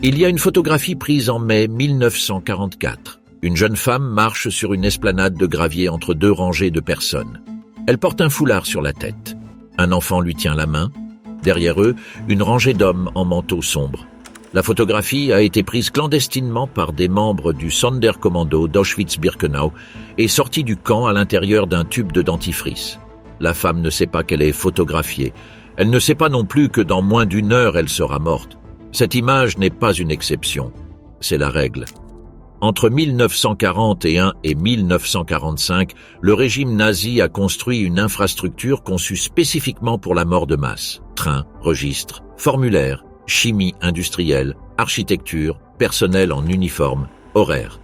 Il y a une photographie prise en mai 1944. Une jeune femme marche sur une esplanade de gravier entre deux rangées de personnes. Elle porte un foulard sur la tête. Un enfant lui tient la main. Derrière eux, une rangée d'hommes en manteau sombre. La photographie a été prise clandestinement par des membres du Sonderkommando d'Auschwitz-Birkenau et sortie du camp à l'intérieur d'un tube de dentifrice. La femme ne sait pas qu'elle est photographiée. Elle ne sait pas non plus que dans moins d'une heure, elle sera morte. Cette image n'est pas une exception, c'est la règle. Entre 1941 et 1945, le régime nazi a construit une infrastructure conçue spécifiquement pour la mort de masse. Trains, registres, formulaires, chimie industrielle, architecture, personnel en uniforme, horaire.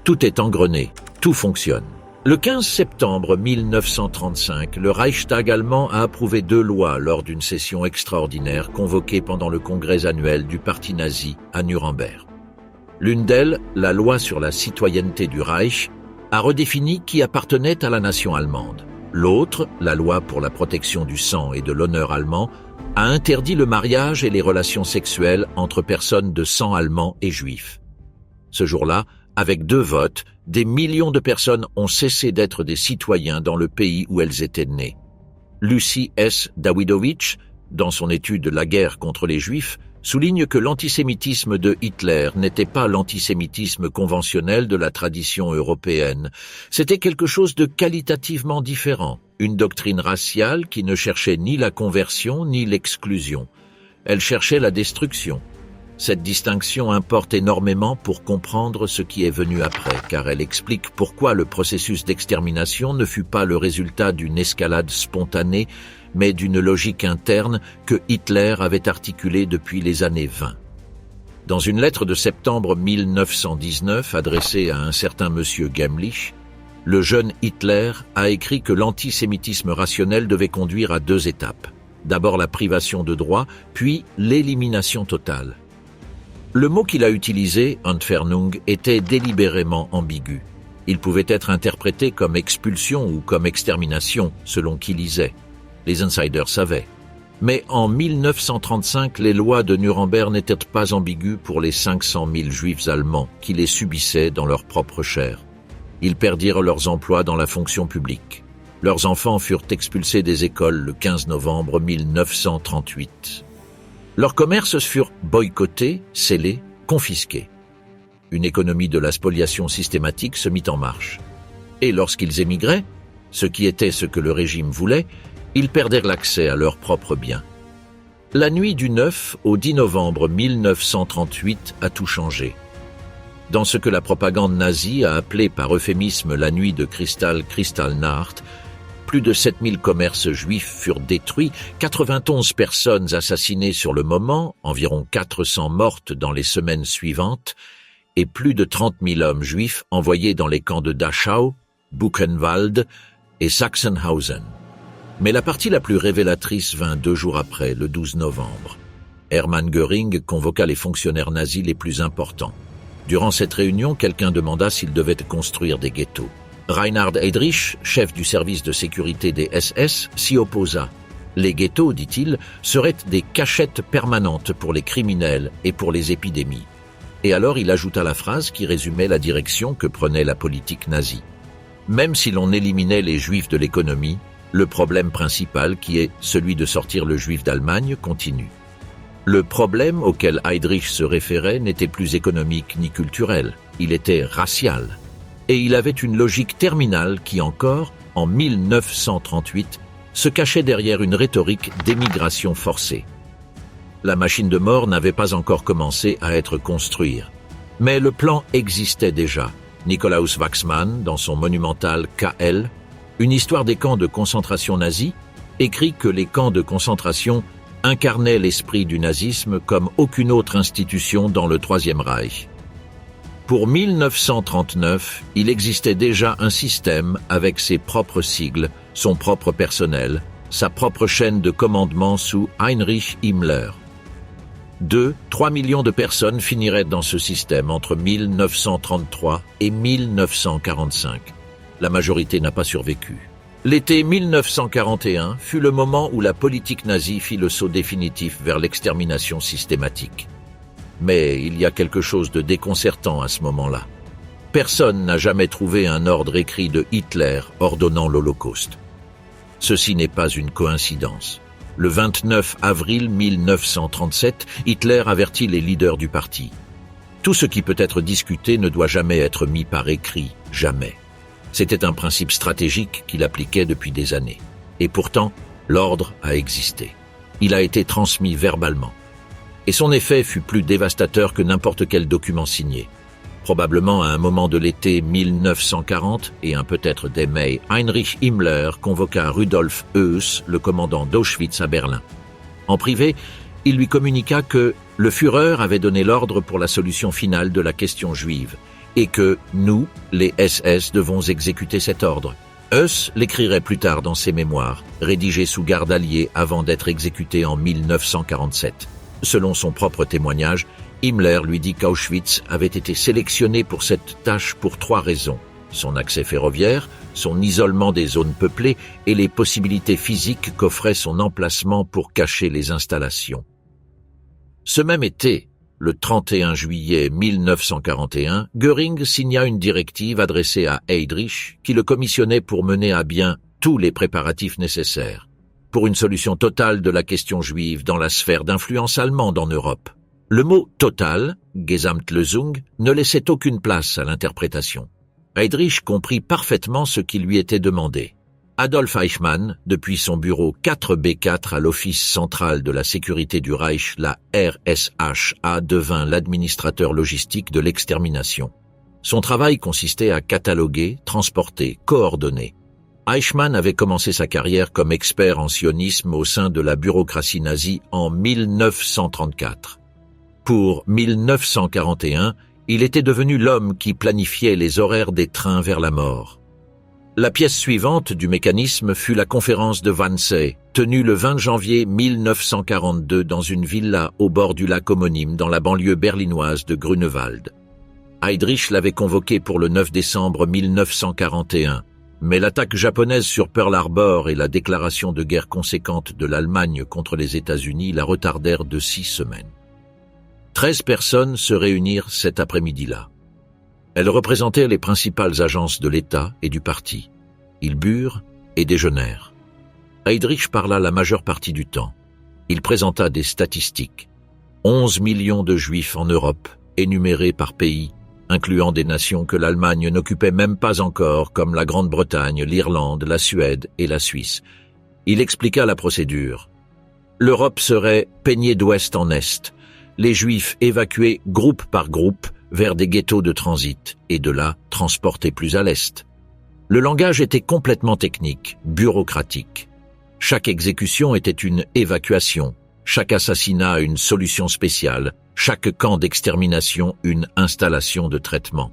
Tout est engrené, tout fonctionne. Le 15 septembre 1935, le Reichstag allemand a approuvé 2 lois lors d'une session extraordinaire convoquée pendant le congrès annuel du parti nazi à Nuremberg. L'une d'elles, la loi sur la citoyenneté du Reich, a redéfini qui appartenait à la nation allemande. L'autre, la loi pour la protection du sang et de l'honneur allemand, a interdit le mariage et les relations sexuelles entre personnes de sang allemand et juifs. Ce jour-là, avec 2 votes, des millions de personnes ont cessé d'être des citoyens dans le pays où elles étaient nées. Lucy S. Dawidowicz, dans son étude « La guerre contre les Juifs », souligne que l'antisémitisme de Hitler n'était pas l'antisémitisme conventionnel de la tradition européenne. C'était quelque chose de qualitativement différent, une doctrine raciale qui ne cherchait ni la conversion ni l'exclusion. Elle cherchait la destruction. Cette distinction importe énormément pour comprendre ce qui est venu après, car elle explique pourquoi le processus d'extermination ne fut pas le résultat d'une escalade spontanée, mais d'une logique interne que Hitler avait articulée depuis les années 20. Dans une lettre de septembre 1919 adressée à un certain monsieur Gemlich, le jeune Hitler a écrit que l'antisémitisme rationnel devait conduire à 2 étapes. D'abord la privation de droits, puis l'élimination totale. Le mot qu'il a utilisé, Entfernung, était délibérément ambigu. Il pouvait être interprété comme expulsion ou comme extermination, selon qui lisait. Les insiders savaient. Mais en 1935, les lois de Nuremberg n'étaient pas ambiguës pour les 500 000 juifs allemands qui les subissaient dans leur propre chair. Ils perdirent leurs emplois dans la fonction publique. Leurs enfants furent expulsés des écoles le 15 novembre 1938. Leurs commerces furent boycottés, scellés, confisqués. Une économie de la spoliation systématique se mit en marche. Et lorsqu'ils émigraient, ce qui était ce que le régime voulait, ils perdèrent l'accès à leurs propres biens. La nuit du 9 au 10 novembre 1938 a tout changé. Dans ce que la propagande nazie a appelé par euphémisme la nuit de Kristallnacht, plus de 7000 commerces juifs furent détruits, 91 personnes assassinées sur le moment, environ 400 mortes dans les semaines suivantes, et plus de 30 000 hommes juifs envoyés dans les camps de Dachau, Buchenwald et Sachsenhausen. Mais la partie la plus révélatrice vint 2 jours après, le 12 novembre. Hermann Göring convoqua les fonctionnaires nazis les plus importants. Durant cette réunion, quelqu'un demanda s'il devait construire des ghettos. Reinhard Heydrich, chef du service de sécurité des SS, s'y opposa. Les ghettos, dit-il, seraient des cachettes permanentes pour les criminels et pour les épidémies. Et alors il ajouta la phrase qui résumait la direction que prenait la politique nazie. Même si l'on éliminait les juifs de l'économie, le problème principal, qui est celui de sortir le juif d'Allemagne, continue. Le problème auquel Heydrich se référait n'était plus économique ni culturel, il était racial. Et il avait une logique terminale qui encore, en 1938, se cachait derrière une rhétorique d'émigration forcée. La machine de mort n'avait pas encore commencé à être construite. Mais le plan existait déjà. Nikolaus Waxman, dans son monumental KL, une histoire des camps de concentration nazis, écrit que les camps de concentration incarnaient l'esprit du nazisme comme aucune autre institution dans le Troisième Reich. Pour 1939, il existait déjà un système avec ses propres sigles, son propre personnel, sa propre chaîne de commandement sous Heinrich Himmler. 2-3 millions de personnes finiraient dans ce système entre 1933 et 1945. La majorité n'a pas survécu. L'été 1941 fut le moment où la politique nazie fit le saut définitif vers l'extermination systématique. Mais il y a quelque chose de déconcertant à ce moment-là. Personne n'a jamais trouvé un ordre écrit de Hitler ordonnant l'Holocauste. Ceci n'est pas une coïncidence. Le 29 avril 1937, Hitler avertit les leaders du parti. Tout ce qui peut être discuté ne doit jamais être mis par écrit, jamais. C'était un principe stratégique qu'il appliquait depuis des années. Et pourtant, l'ordre a existé. Il a été transmis verbalement. Et son effet fut plus dévastateur que n'importe quel document signé. Probablement à un moment de l'été 1940 et un peut-être dès mai, Heinrich Himmler convoqua Rudolf Höss, le commandant d'Auschwitz à Berlin. En privé, il lui communiqua que le Führer avait donné l'ordre pour la solution finale de la question juive et que nous, les SS, devons exécuter cet ordre. Höss l'écrirait plus tard dans ses mémoires, rédigés sous garde alliée avant d'être exécuté en 1947. Selon son propre témoignage, Himmler lui dit qu'Auschwitz avait été sélectionné pour cette tâche pour 3 raisons. Son accès ferroviaire, son isolement des zones peuplées et les possibilités physiques qu'offrait son emplacement pour cacher les installations. Ce même été, le 31 juillet 1941, Göring signa une directive adressée à Heydrich qui le commissionnait pour mener à bien tous les préparatifs nécessaires pour une solution totale de la question juive dans la sphère d'influence allemande en Europe. Le mot « total », Gesamtlösung, ne laissait aucune place à l'interprétation. Heydrich comprit parfaitement ce qui lui était demandé. Adolf Eichmann, depuis son bureau 4B4 à l'Office central de la sécurité du Reich, la RSHA, devint l'administrateur logistique de l'extermination. Son travail consistait à cataloguer, transporter, coordonner. Eichmann avait commencé sa carrière comme expert en sionisme au sein de la bureaucratie nazie en 1934. Pour 1941, il était devenu l'homme qui planifiait les horaires des trains vers la mort. La pièce suivante du mécanisme fut la conférence de Wannsee, tenue le 20 janvier 1942 dans une villa au bord du lac homonyme dans la banlieue berlinoise de Grunewald. Heydrich l'avait convoqué pour le 9 décembre 1941, mais l'attaque japonaise sur Pearl Harbor et la déclaration de guerre conséquente de l'Allemagne contre les États-Unis la retardèrent de 6 semaines. 13 personnes se réunirent cet après-midi-là. Elles représentaient les principales agences de l'État et du parti. Ils burent et déjeunèrent. Heydrich parla la majeure partie du temps. Il présenta des statistiques. 11 millions de Juifs en Europe, énumérés par pays, incluant des nations que l'Allemagne n'occupait même pas encore, comme la Grande-Bretagne, l'Irlande, la Suède et la Suisse. Il expliqua la procédure. L'Europe serait peignée d'ouest en est, les Juifs évacués groupe par groupe vers des ghettos de transit et de là transportés plus à l'est. Le langage était complètement technique, bureaucratique. Chaque exécution était une évacuation, chaque assassinat une solution spéciale, chaque camp d'extermination une installation de traitement.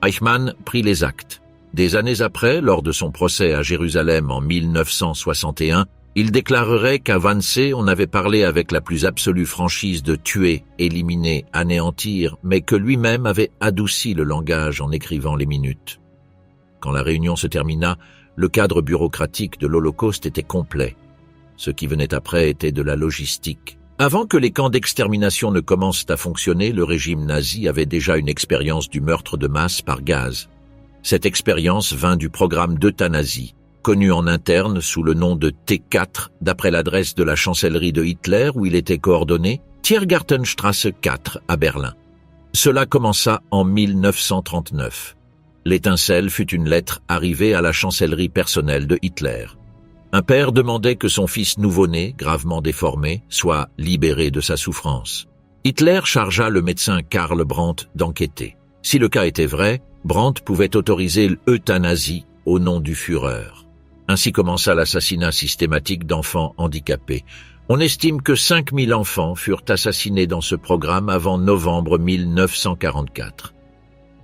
Eichmann prit les actes. Des années après, lors de son procès à Jérusalem en 1961, il déclarerait qu'à Wannsee, on avait parlé avec la plus absolue franchise de tuer, éliminer, anéantir, mais que lui-même avait adouci le langage en écrivant les minutes. Quand la réunion se termina, le cadre bureaucratique de l'Holocauste était complet. Ce qui venait après était de la logistique. Avant que les camps d'extermination ne commencent à fonctionner, le régime nazi avait déjà une expérience du meurtre de masse par gaz. Cette expérience vint du programme d'euthanasie, connu en interne sous le nom de T4, d'après l'adresse de la chancellerie de Hitler où il était coordonné, Tiergartenstrasse 4 à Berlin. Cela commença en 1939. L'étincelle fut une lettre arrivée à la chancellerie personnelle de Hitler. Un père demandait que son fils nouveau-né, gravement déformé, soit libéré de sa souffrance. Hitler chargea le médecin Karl Brandt d'enquêter. Si le cas était vrai, Brandt pouvait autoriser l'euthanasie au nom du Führer. Ainsi commença l'assassinat systématique d'enfants handicapés. On estime que 5000 enfants furent assassinés dans ce programme avant novembre 1944.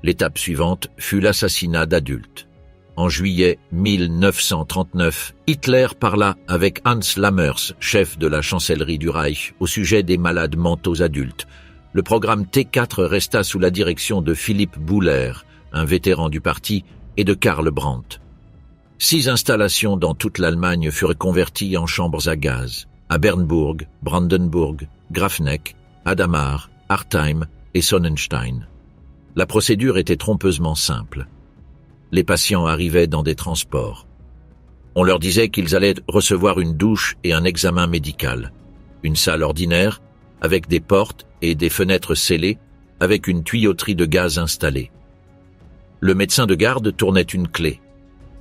L'étape suivante fut l'assassinat d'adultes. En juillet 1939, Hitler parla avec Hans Lammers, chef de la chancellerie du Reich, au sujet des malades mentaux adultes. Le programme T4 resta sous la direction de Philipp Buhler, un vétéran du parti, et de Karl Brandt. 6 installations dans toute l'Allemagne furent converties en chambres à gaz, à Bernburg, Brandenburg, Grafenegg, Hadamar Hartheim et Sonnenstein. La procédure était trompeusement simple. Les patients arrivaient dans des transports. On leur disait qu'ils allaient recevoir une douche et un examen médical, une salle ordinaire, avec des portes et des fenêtres scellées, avec une tuyauterie de gaz installée. Le médecin de garde tournait une clé.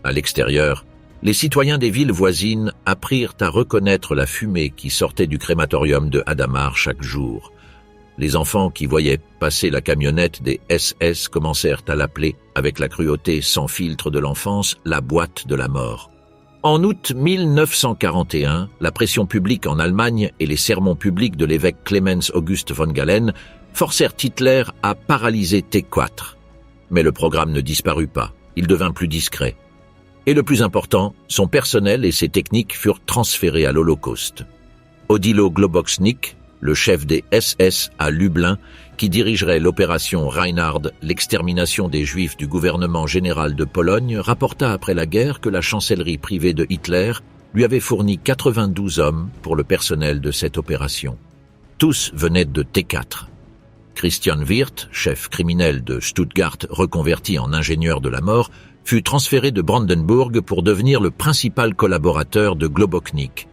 À l'extérieur, les citoyens des villes voisines apprirent à reconnaître la fumée qui sortait du crématorium de Hadamar chaque jour. Les enfants qui voyaient passer la camionnette des SS commencèrent à l'appeler, avec la cruauté sans filtre de l'enfance, la boîte de la mort. En août 1941, la pression publique en Allemagne et les sermons publics de l'évêque Clemens August von Galen forcèrent Hitler à paralyser T4. Mais le programme ne disparut pas, il devint plus discret. Et le plus important, son personnel et ses techniques furent transférés à l'Holocauste. Odilo Globocznik, le chef des SS à Lublin, qui dirigerait l'opération Reinhard, l'extermination des Juifs du gouvernement général de Pologne, rapporta après la guerre que la chancellerie privée de Hitler lui avait fourni 92 hommes pour le personnel de cette opération. Tous venaient de T4. Christian Wirth, chef criminel de Stuttgart reconverti en ingénieur de la mort, fut transféré de Brandenburg pour devenir le principal collaborateur de Globocznik.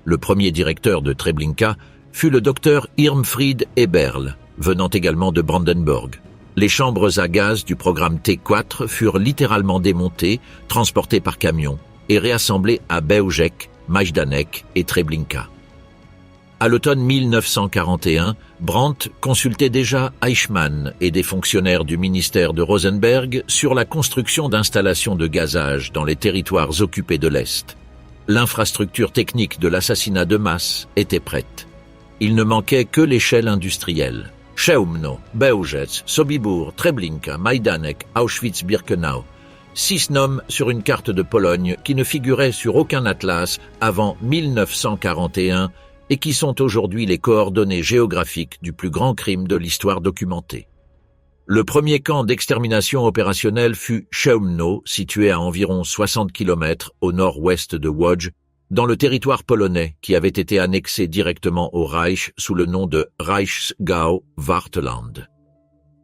Le premier directeur de Treblinka fut le docteur Irmfried Eberl, venant également de Brandenburg. Les chambres à gaz du programme T4 furent littéralement démontées, transportées par camion et réassemblées à Bełżec, Majdanek et Treblinka. À l'automne 1941, Brandt consultait déjà Eichmann et des fonctionnaires du ministère de Rosenberg sur la construction d'installations de gazage dans les territoires occupés de l'Est. L'infrastructure technique de l'assassinat de masse était prête. Il ne manquait que l'échelle industrielle. Chełmno, Bełżec, Sobibór, Treblinka, Majdanek, Auschwitz-Birkenau. 6 noms sur une carte de Pologne qui ne figuraient sur aucun atlas avant 1941 et qui sont aujourd'hui les coordonnées géographiques du plus grand crime de l'histoire documentée. Le premier camp d'extermination opérationnel fut Chełmno, situé à environ 60 km au nord-ouest de Łódź, dans le territoire polonais qui avait été annexé directement au Reich sous le nom de Reichsgau Wartheland.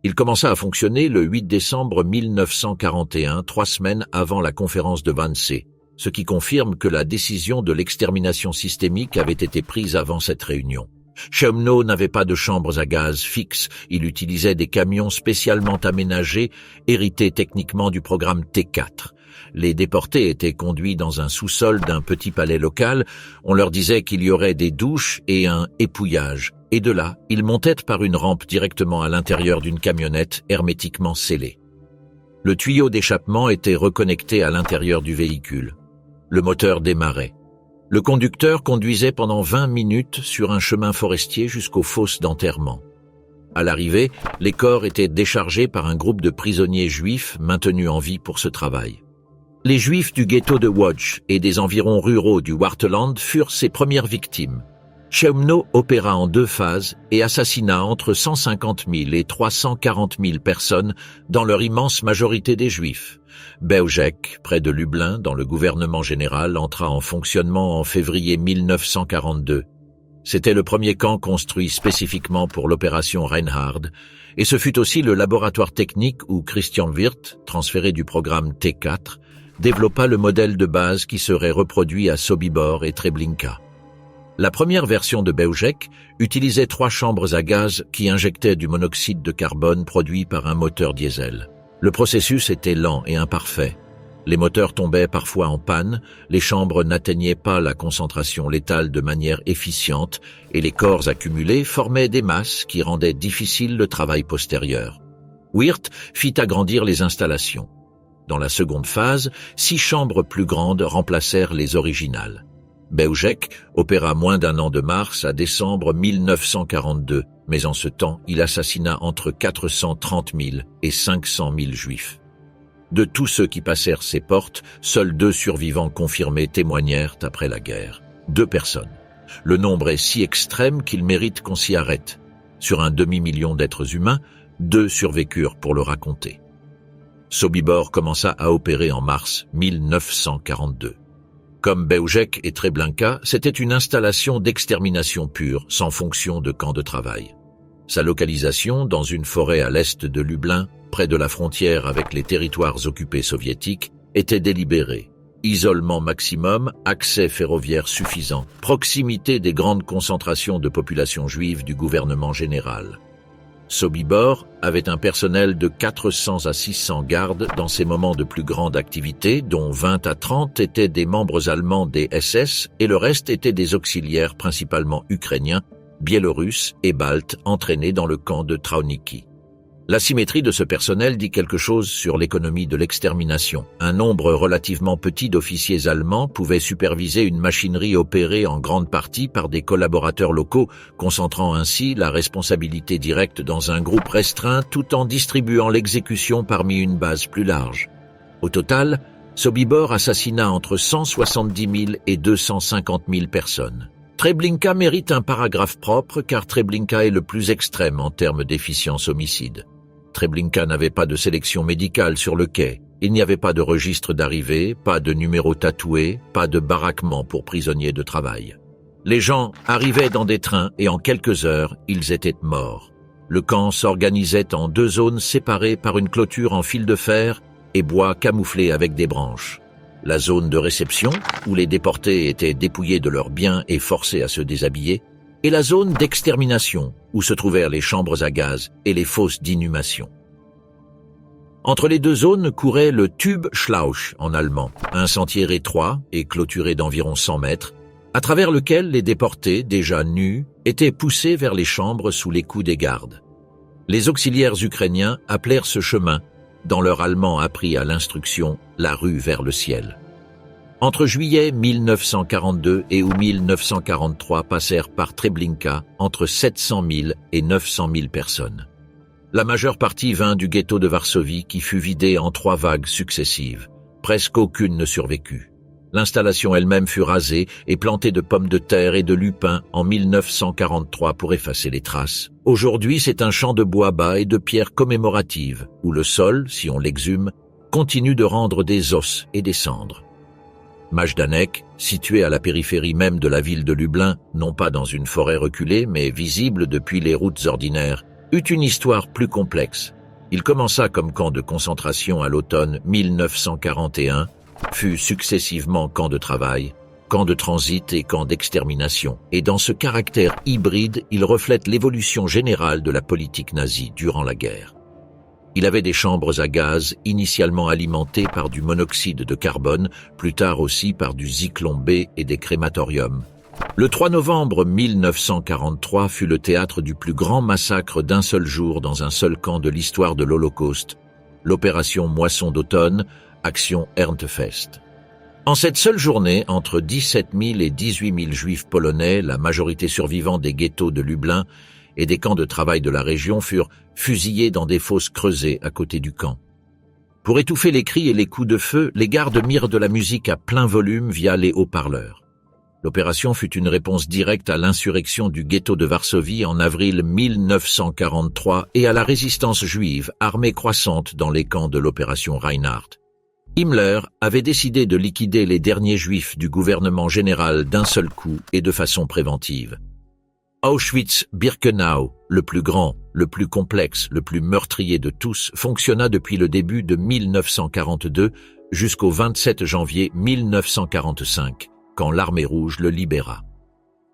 Il commença à fonctionner le 8 décembre 1941, 3 semaines avant la conférence de Wannsee, ce qui confirme que la décision de l'extermination systémique avait été prise avant cette réunion. Chełmno n'avait pas de chambres à gaz fixes, il utilisait des camions spécialement aménagés, hérités techniquement du programme T4. Les déportés étaient conduits dans un sous-sol d'un petit palais local, on leur disait qu'il y aurait des douches et un épouillage, et de là, ils montaient par une rampe directement à l'intérieur d'une camionnette hermétiquement scellée. Le tuyau d'échappement était reconnecté à l'intérieur du véhicule. Le moteur démarrait. Le conducteur conduisait pendant 20 minutes sur un chemin forestier jusqu'aux fosses d'enterrement. À l'arrivée, les corps étaient déchargés par un groupe de prisonniers juifs maintenus en vie pour ce travail. Les Juifs du ghetto de Łódź et des environs ruraux du Wartheland furent ses premières victimes. Chełmno opéra en 2 phases et assassina entre 150 000 et 340 000 personnes, dans leur immense majorité des Juifs. Bełżec, près de Lublin, dans le gouvernement général, entra en fonctionnement en février 1942. C'était le premier camp construit spécifiquement pour l'opération Reinhard, et ce fut aussi le laboratoire technique où Christian Wirth, transféré du programme T4, développa le modèle de base qui serait reproduit à Sobibór et Treblinka. La première version de Bełżec utilisait 3 chambres à gaz qui injectaient du monoxyde de carbone produit par un moteur diesel. Le processus était lent et imparfait. Les moteurs tombaient parfois en panne, les chambres n'atteignaient pas la concentration létale de manière efficiente et les corps accumulés formaient des masses qui rendaient difficile le travail postérieur. Wirth fit agrandir les installations. Dans la seconde phase, 6 chambres plus grandes remplacèrent les originales. Bełżec opéra moins d'1 an de mars à décembre 1942, mais en ce temps, il assassina entre 430 000 et 500 000 juifs. De tous ceux qui passèrent ses portes, seuls 2 survivants confirmés témoignèrent après la guerre. 2 personnes. Le nombre est si extrême qu'il mérite qu'on s'y arrête. Sur un demi-million d'êtres humains, 2 survécurent pour le raconter. Sobibór commença à opérer en mars 1942. Comme Bełżec et Treblinka, c'était une installation d'extermination pure, sans fonction de camp de travail. Sa localisation, dans une forêt à l'est de Lublin, près de la frontière avec les territoires occupés soviétiques, était délibérée. Isolement maximum, accès ferroviaire suffisant, proximité des grandes concentrations de population juive du gouvernement général. Sobibor avait un personnel de 400 à 600 gardes dans ses moments de plus grande activité, dont 20 à 30 étaient des membres allemands des SS et le reste étaient des auxiliaires principalement ukrainiens, biélorusses et baltes entraînés dans le camp de Trauniki. L'asymétrie de ce personnel dit quelque chose sur l'économie de l'extermination. Un nombre relativement petit d'officiers allemands pouvait superviser une machinerie opérée en grande partie par des collaborateurs locaux, concentrant ainsi la responsabilité directe dans un groupe restreint tout en distribuant l'exécution parmi une base plus large. Au total, Sobibor assassina entre 170 000 et 250 000 personnes. Treblinka mérite un paragraphe propre car Treblinka est le plus extrême en termes d'efficience homicide. Treblinka n'avait pas de sélection médicale sur le quai, il n'y avait pas de registre d'arrivée, pas de numéro tatoué, pas de baraquement pour prisonniers de travail. Les gens arrivaient dans des trains et en quelques heures, ils étaient morts. Le camp s'organisait en 2 zones séparées par une clôture en fil de fer et bois camouflé avec des branches. La zone de réception, où les déportés étaient dépouillés de leurs biens et forcés à se déshabiller, et la zone d'extermination, où se trouvèrent les chambres à gaz et les fosses d'inhumation. Entre les 2 zones courait le Tube Schlauch en allemand, un sentier étroit et clôturé d'environ 100 mètres, à travers lequel les déportés, déjà nus, étaient poussés vers les chambres sous les coups des gardes. Les auxiliaires ukrainiens appelèrent ce chemin, dans leur allemand appris à l'instruction, la rue vers le ciel. Entre juillet 1942 et août 1943 passèrent par Treblinka entre 700 000 et 900 000 personnes. La majeure partie vint du ghetto de Varsovie qui fut vidé en 3 vagues successives. Presque aucune ne survécut. L'installation elle-même fut rasée et plantée de pommes de terre et de lupins en 1943 pour effacer les traces. Aujourd'hui, c'est un champ de bois bas et de pierres commémoratives où le sol, si on l'exhume, continue de rendre des os et des cendres. Majdanek, situé à la périphérie même de la ville de Lublin, non pas dans une forêt reculée, mais visible depuis les routes ordinaires, eut une histoire plus complexe. Il commença comme camp de concentration à l'automne 1941, fut successivement camp de travail, camp de transit et camp d'extermination. Et dans ce caractère hybride, il reflète l'évolution générale de la politique nazie durant la guerre. Il avait des chambres à gaz initialement alimentées par du monoxyde de carbone, plus tard aussi par du zyklon B et des crématoriums. Le 3 novembre 1943 fut le théâtre du plus grand massacre d'un seul jour dans un seul camp de l'histoire de l'Holocauste, l'opération Moisson d'automne, action Erntefest. En cette seule journée, entre 17 000 et 18 000 juifs polonais, la majorité survivants des ghettos de Lublin et des camps de travail de la région furent fusillés dans des fosses creusées à côté du camp. Pour étouffer les cris et les coups de feu, les gardes mirent de la musique à plein volume via les haut-parleurs. L'opération fut une réponse directe à l'insurrection du ghetto de Varsovie en avril 1943 et à la résistance juive armée croissante dans les camps de l'opération Reinhardt. Himmler avait décidé de liquider les derniers juifs du gouvernement général d'un seul coup et de façon préventive. Auschwitz-Birkenau, le plus grand, le plus complexe, le plus meurtrier de tous, fonctionna depuis le début de 1942 jusqu'au 27 janvier 1945, quand l'armée rouge le libéra.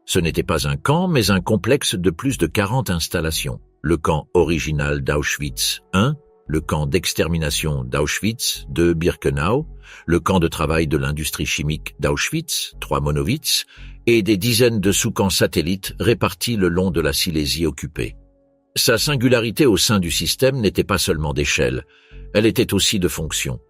Ce n'était pas un camp, mais un complexe de plus de 40 installations. Le camp original d'Auschwitz I, le camp d'extermination d'Auschwitz, II Birkenau, le camp de travail de l'industrie chimique d'Auschwitz, III Monowitz, et des dizaines de sous-camps satellites répartis le long de la Silésie occupée. Sa singularité au sein du système n'était pas seulement d'échelle, elle était aussi de fonction.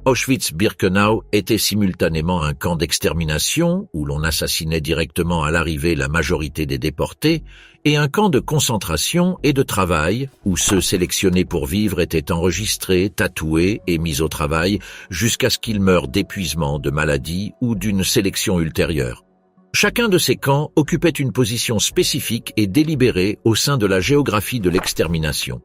Auschwitz-Birkenau était simultanément un camp d'extermination, où l'on assassinait directement à l'arrivée la majorité des déportés, et un camp de concentration et de travail, où ceux sélectionnés pour vivre étaient enregistrés, tatoués et mis au travail jusqu'à ce qu'ils meurent d'épuisement, de maladie ou d'une sélection ultérieure. Chacun de ces camps occupait une position spécifique et délibérée au sein de la géographie de l'extermination.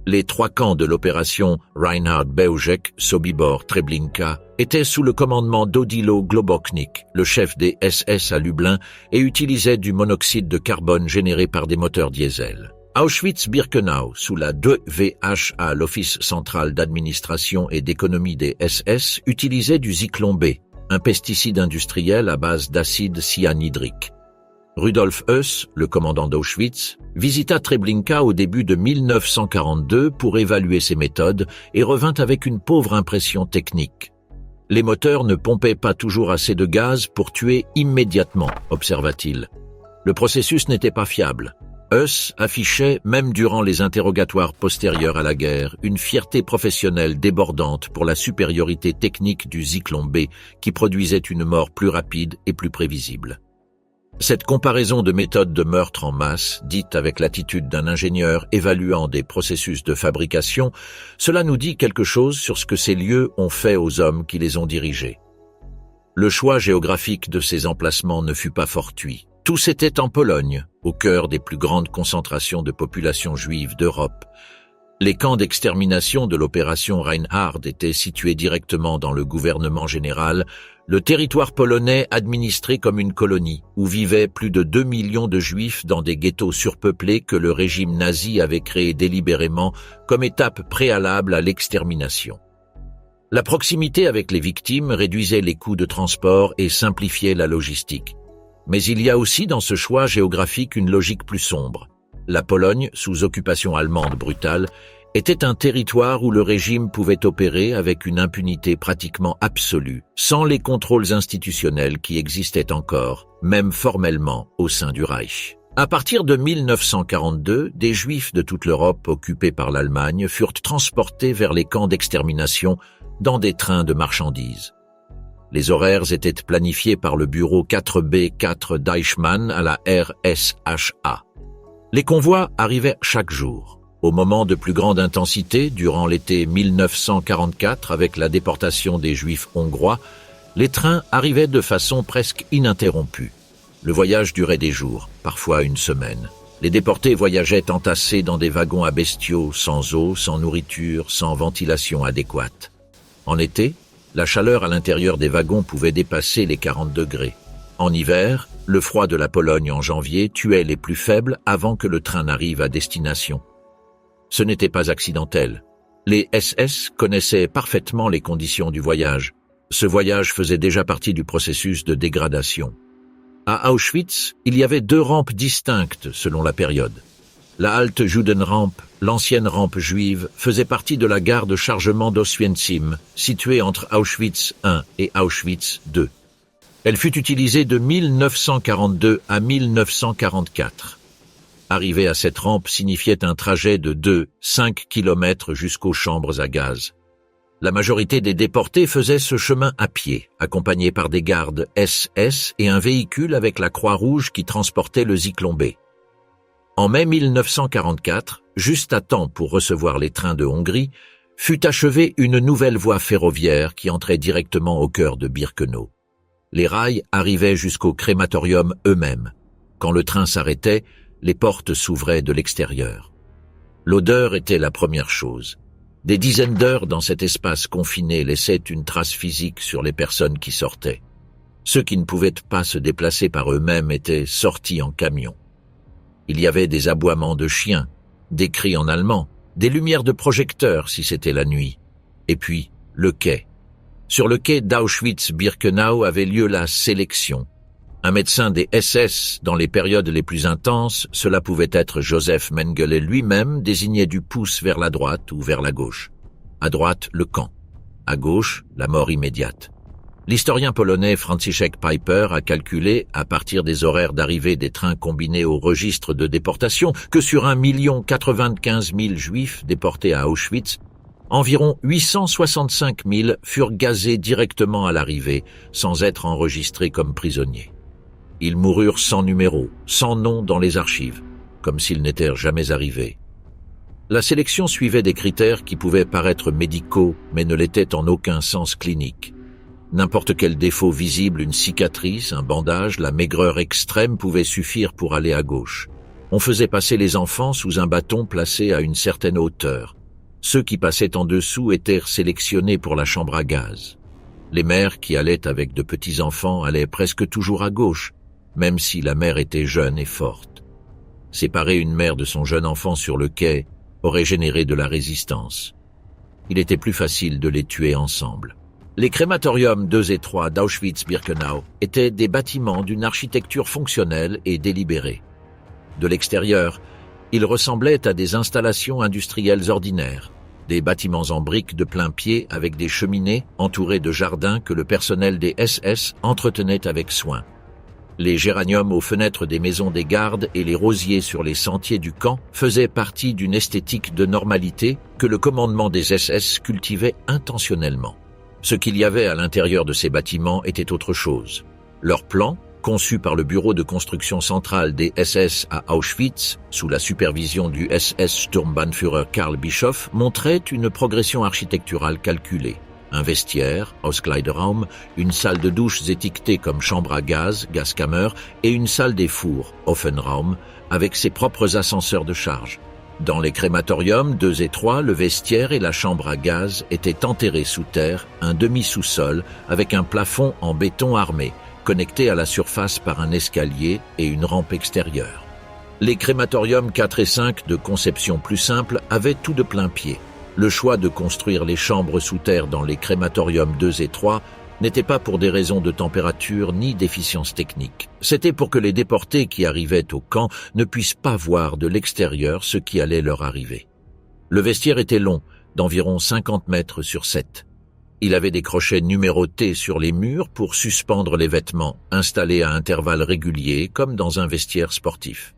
Les 3 camps de l'opération Reinhard-Beuschek, Sobibor, Treblinka étaient sous le commandement d'Odilo Globoknik, le chef des SS à Lublin, et utilisaient du monoxyde de carbone généré par des moteurs diesel. Auschwitz-Birkenau, sous la DVHA, l'Office central d'administration et d'économie des SS, utilisait du Zyklon B, un pesticide industriel à base d'acide cyanhydrique. Rudolf Höss, le commandant d'Auschwitz, visita Treblinka au début de 1942 pour évaluer ses méthodes et revint avec une pauvre impression technique. Les moteurs ne pompaient pas toujours assez de gaz pour tuer immédiatement, observa-t-il. Le processus n'était pas fiable. Höss affichait, même durant les interrogatoires postérieurs à la guerre, une fierté professionnelle débordante pour la supériorité technique du Zyklon B qui produisait une mort plus rapide et plus prévisible. Cette comparaison de méthodes de meurtre en masse, dite avec l'attitude d'un ingénieur évaluant des processus de fabrication, cela nous dit quelque chose sur ce que ces lieux ont fait aux hommes qui les ont dirigés. Le choix géographique de ces emplacements ne fut pas fortuit. Tous étaient en Pologne, au cœur des plus grandes concentrations de population juive d'Europe. Les camps d'extermination de l'opération Reinhard étaient situés directement dans le gouvernement général, le territoire polonais administré comme une colonie, où vivaient plus de 2 millions de juifs dans des ghettos surpeuplés que le régime nazi avait créés délibérément comme étape préalable à l'extermination. La proximité avec les victimes réduisait les coûts de transport et simplifiait la logistique. Mais il y a aussi dans ce choix géographique une logique plus sombre. La Pologne, sous occupation allemande brutale, était un territoire où le régime pouvait opérer avec une impunité pratiquement absolue, sans les contrôles institutionnels qui existaient encore, même formellement, au sein du Reich. À partir de 1942, des Juifs de toute l'Europe occupés par l'Allemagne furent transportés vers les camps d'extermination dans des trains de marchandises. Les horaires étaient planifiés par le bureau 4B4 d'Eichmann à la RSHA. Les convois arrivaient chaque jour. Au moment de plus grande intensité, durant l'été 1944, avec la déportation des Juifs hongrois, les trains arrivaient de façon presque ininterrompue. Le voyage durait des jours, parfois une semaine. Les déportés voyageaient entassés dans des wagons à bestiaux, sans eau, sans nourriture, sans ventilation adéquate. En été, la chaleur à l'intérieur des wagons pouvait dépasser les 40 degrés. En hiver, le froid de la Pologne en janvier tuait les plus faibles avant que le train n'arrive à destination. Ce n'était pas accidentel. Les SS connaissaient parfaitement les conditions du voyage. Ce voyage faisait déjà partie du processus de dégradation. À Auschwitz, il y avait 2 rampes distinctes selon la période. La halte Judenrampe, l'ancienne rampe juive, faisait partie de la gare de chargement d'Oswiecim, située entre Auschwitz I et Auschwitz II. Elle fut utilisée de 1942 à 1944. Arriver à cette rampe signifiait un trajet de 2-5 kilomètres jusqu'aux chambres à gaz. La majorité des déportés faisaient ce chemin à pied, accompagnés par des gardes SS et un véhicule avec la Croix-Rouge qui transportait le Zyklon B. En mai 1944, juste à temps pour recevoir les trains de Hongrie, fut achevée une nouvelle voie ferroviaire qui entrait directement au cœur de Birkenau. Les rails arrivaient jusqu'au crématorium eux-mêmes. Quand le train s'arrêtait, les portes s'ouvraient de l'extérieur. L'odeur était la première chose. Des dizaines d'heures dans cet espace confiné laissaient une trace physique sur les personnes qui sortaient. Ceux qui ne pouvaient pas se déplacer par eux-mêmes étaient sortis en camion. Il y avait des aboiements de chiens, des cris en allemand, des lumières de projecteurs si c'était la nuit. Et puis, le quai. Sur le quai d'Auschwitz-Birkenau avait lieu la sélection. Un médecin des SS, dans les périodes les plus intenses, cela pouvait être Joseph Mengele lui-même, désignait du pouce vers la droite ou vers la gauche. À droite, le camp. À gauche, la mort immédiate. L'historien polonais Franciszek Piper a calculé, à partir des horaires d'arrivée des trains combinés au registre de déportation, que sur 1 095 000 juifs déportés à Auschwitz, environ 865 000 furent gazés directement à l'arrivée, sans être enregistrés comme prisonniers. Ils moururent sans numéro, sans nom dans les archives, comme s'ils n'étaient jamais arrivés. La sélection suivait des critères qui pouvaient paraître médicaux, mais ne l'étaient en aucun sens cliniques. N'importe quel défaut visible, une cicatrice, un bandage, la maigreur extrême pouvaient suffire pour aller à gauche. On faisait passer les enfants sous un bâton placé à une certaine hauteur. Ceux qui passaient en dessous étaient sélectionnés pour la chambre à gaz. Les mères qui allaient avec de petits enfants allaient presque toujours à gauche, même si la mère était jeune et forte. Séparer une mère de son jeune enfant sur le quai aurait généré de la résistance. Il était plus facile de les tuer ensemble. Les crématoriums 2 et 3 d'Auschwitz-Birkenau étaient des bâtiments d'une architecture fonctionnelle et délibérée. De l'extérieur, ils ressemblaient à des installations industrielles ordinaires, des bâtiments en briques de plein pied avec des cheminées entourées de jardins que le personnel des SS entretenait avec soin. Les géraniums aux fenêtres des maisons des gardes et les rosiers sur les sentiers du camp faisaient partie d'une esthétique de normalité que le commandement des SS cultivait intentionnellement. Ce qu'il y avait à l'intérieur de ces bâtiments était autre chose. Leur plan, conçu par le bureau de construction centrale des SS à Auschwitz, sous la supervision du SS Sturmbannführer Karl Bischoff, montrait une progression architecturale calculée. Un vestiaire, Auskleideraum, une salle de douche étiquetée comme chambre à gaz, Gaskammer, et une salle des fours, Ofenraum, avec ses propres ascenseurs de charge. Dans les crématoriums 2 et 3, le vestiaire et la chambre à gaz étaient enterrés sous terre, un demi-sous-sol avec un plafond en béton armé, connecté à la surface par un escalier et une rampe extérieure. Les crématoriums 4 et 5, de conception plus simple, avaient tout de plein pied. Le choix de construire les chambres sous terre dans les crématoriums 2 et 3 n'était pas pour des raisons de température ni d'efficience technique. C'était pour que les déportés qui arrivaient au camp ne puissent pas voir de l'extérieur ce qui allait leur arriver. Le vestiaire était long, d'environ 50 mètres sur 7. Il avait des crochets numérotés sur les murs pour suspendre les vêtements, installés à intervalles réguliers comme dans un vestiaire sportif.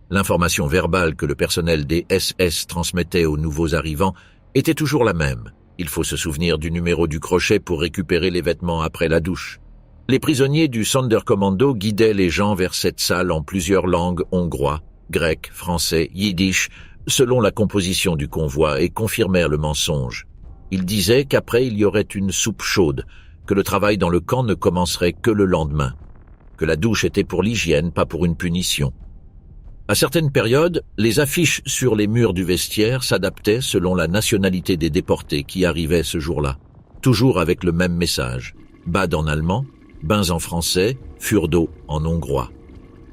L'information verbale que le personnel des SS transmettait aux nouveaux arrivants était toujours la même. Il faut se souvenir du numéro du crochet pour récupérer les vêtements après la douche. Les prisonniers du Sonderkommando guidaient les gens vers cette salle en plusieurs langues, hongrois, grec, français, yiddish, selon la composition du convoi, et confirmèrent le mensonge. Ils disaient qu'après il y aurait une soupe chaude, que le travail dans le camp ne commencerait que le lendemain, que la douche était pour l'hygiène, pas pour une punition. À certaines périodes, les affiches sur les murs du vestiaire s'adaptaient selon la nationalité des déportés qui arrivaient ce jour-là, toujours avec le même message. Bad en allemand, bains en français, furdo en hongrois.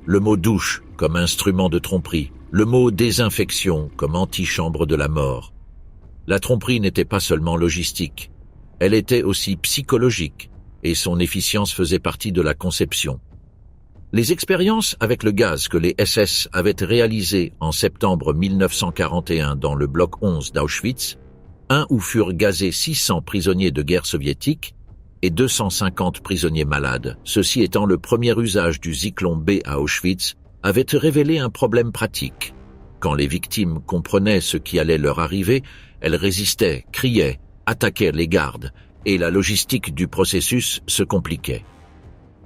Le mot douche comme instrument de tromperie, le mot désinfection comme antichambre de la mort. La tromperie n'était pas seulement logistique, elle était aussi psychologique, et son efficience faisait partie de la conception. Les expériences avec le gaz que les SS avaient réalisées en septembre 1941 dans le bloc 11 d'Auschwitz, où furent gazés 600 prisonniers de guerre soviétiques et 250 prisonniers malades, ceci étant le premier usage du Zyklon B à Auschwitz, avaient révélé un problème pratique. Quand les victimes comprenaient ce qui allait leur arriver, elles résistaient, criaient, attaquaient les gardes, et la logistique du processus se compliquait.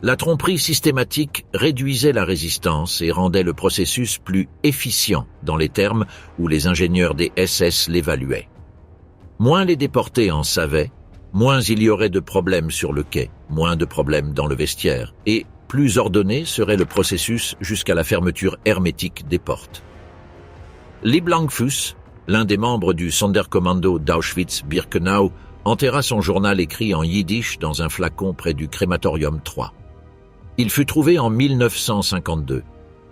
La tromperie systématique réduisait la résistance et rendait le processus plus efficient dans les termes où les ingénieurs des SS l'évaluaient. Moins les déportés en savaient, moins il y aurait de problèmes sur le quai, moins de problèmes dans le vestiaire, et plus ordonné serait le processus jusqu'à la fermeture hermétique des portes. Lieb Langfuss, l'un des membres du Sonderkommando d'Auschwitz-Birkenau, enterra son journal écrit en yiddish dans un flacon près du crématorium 3. Il fut trouvé en 1952.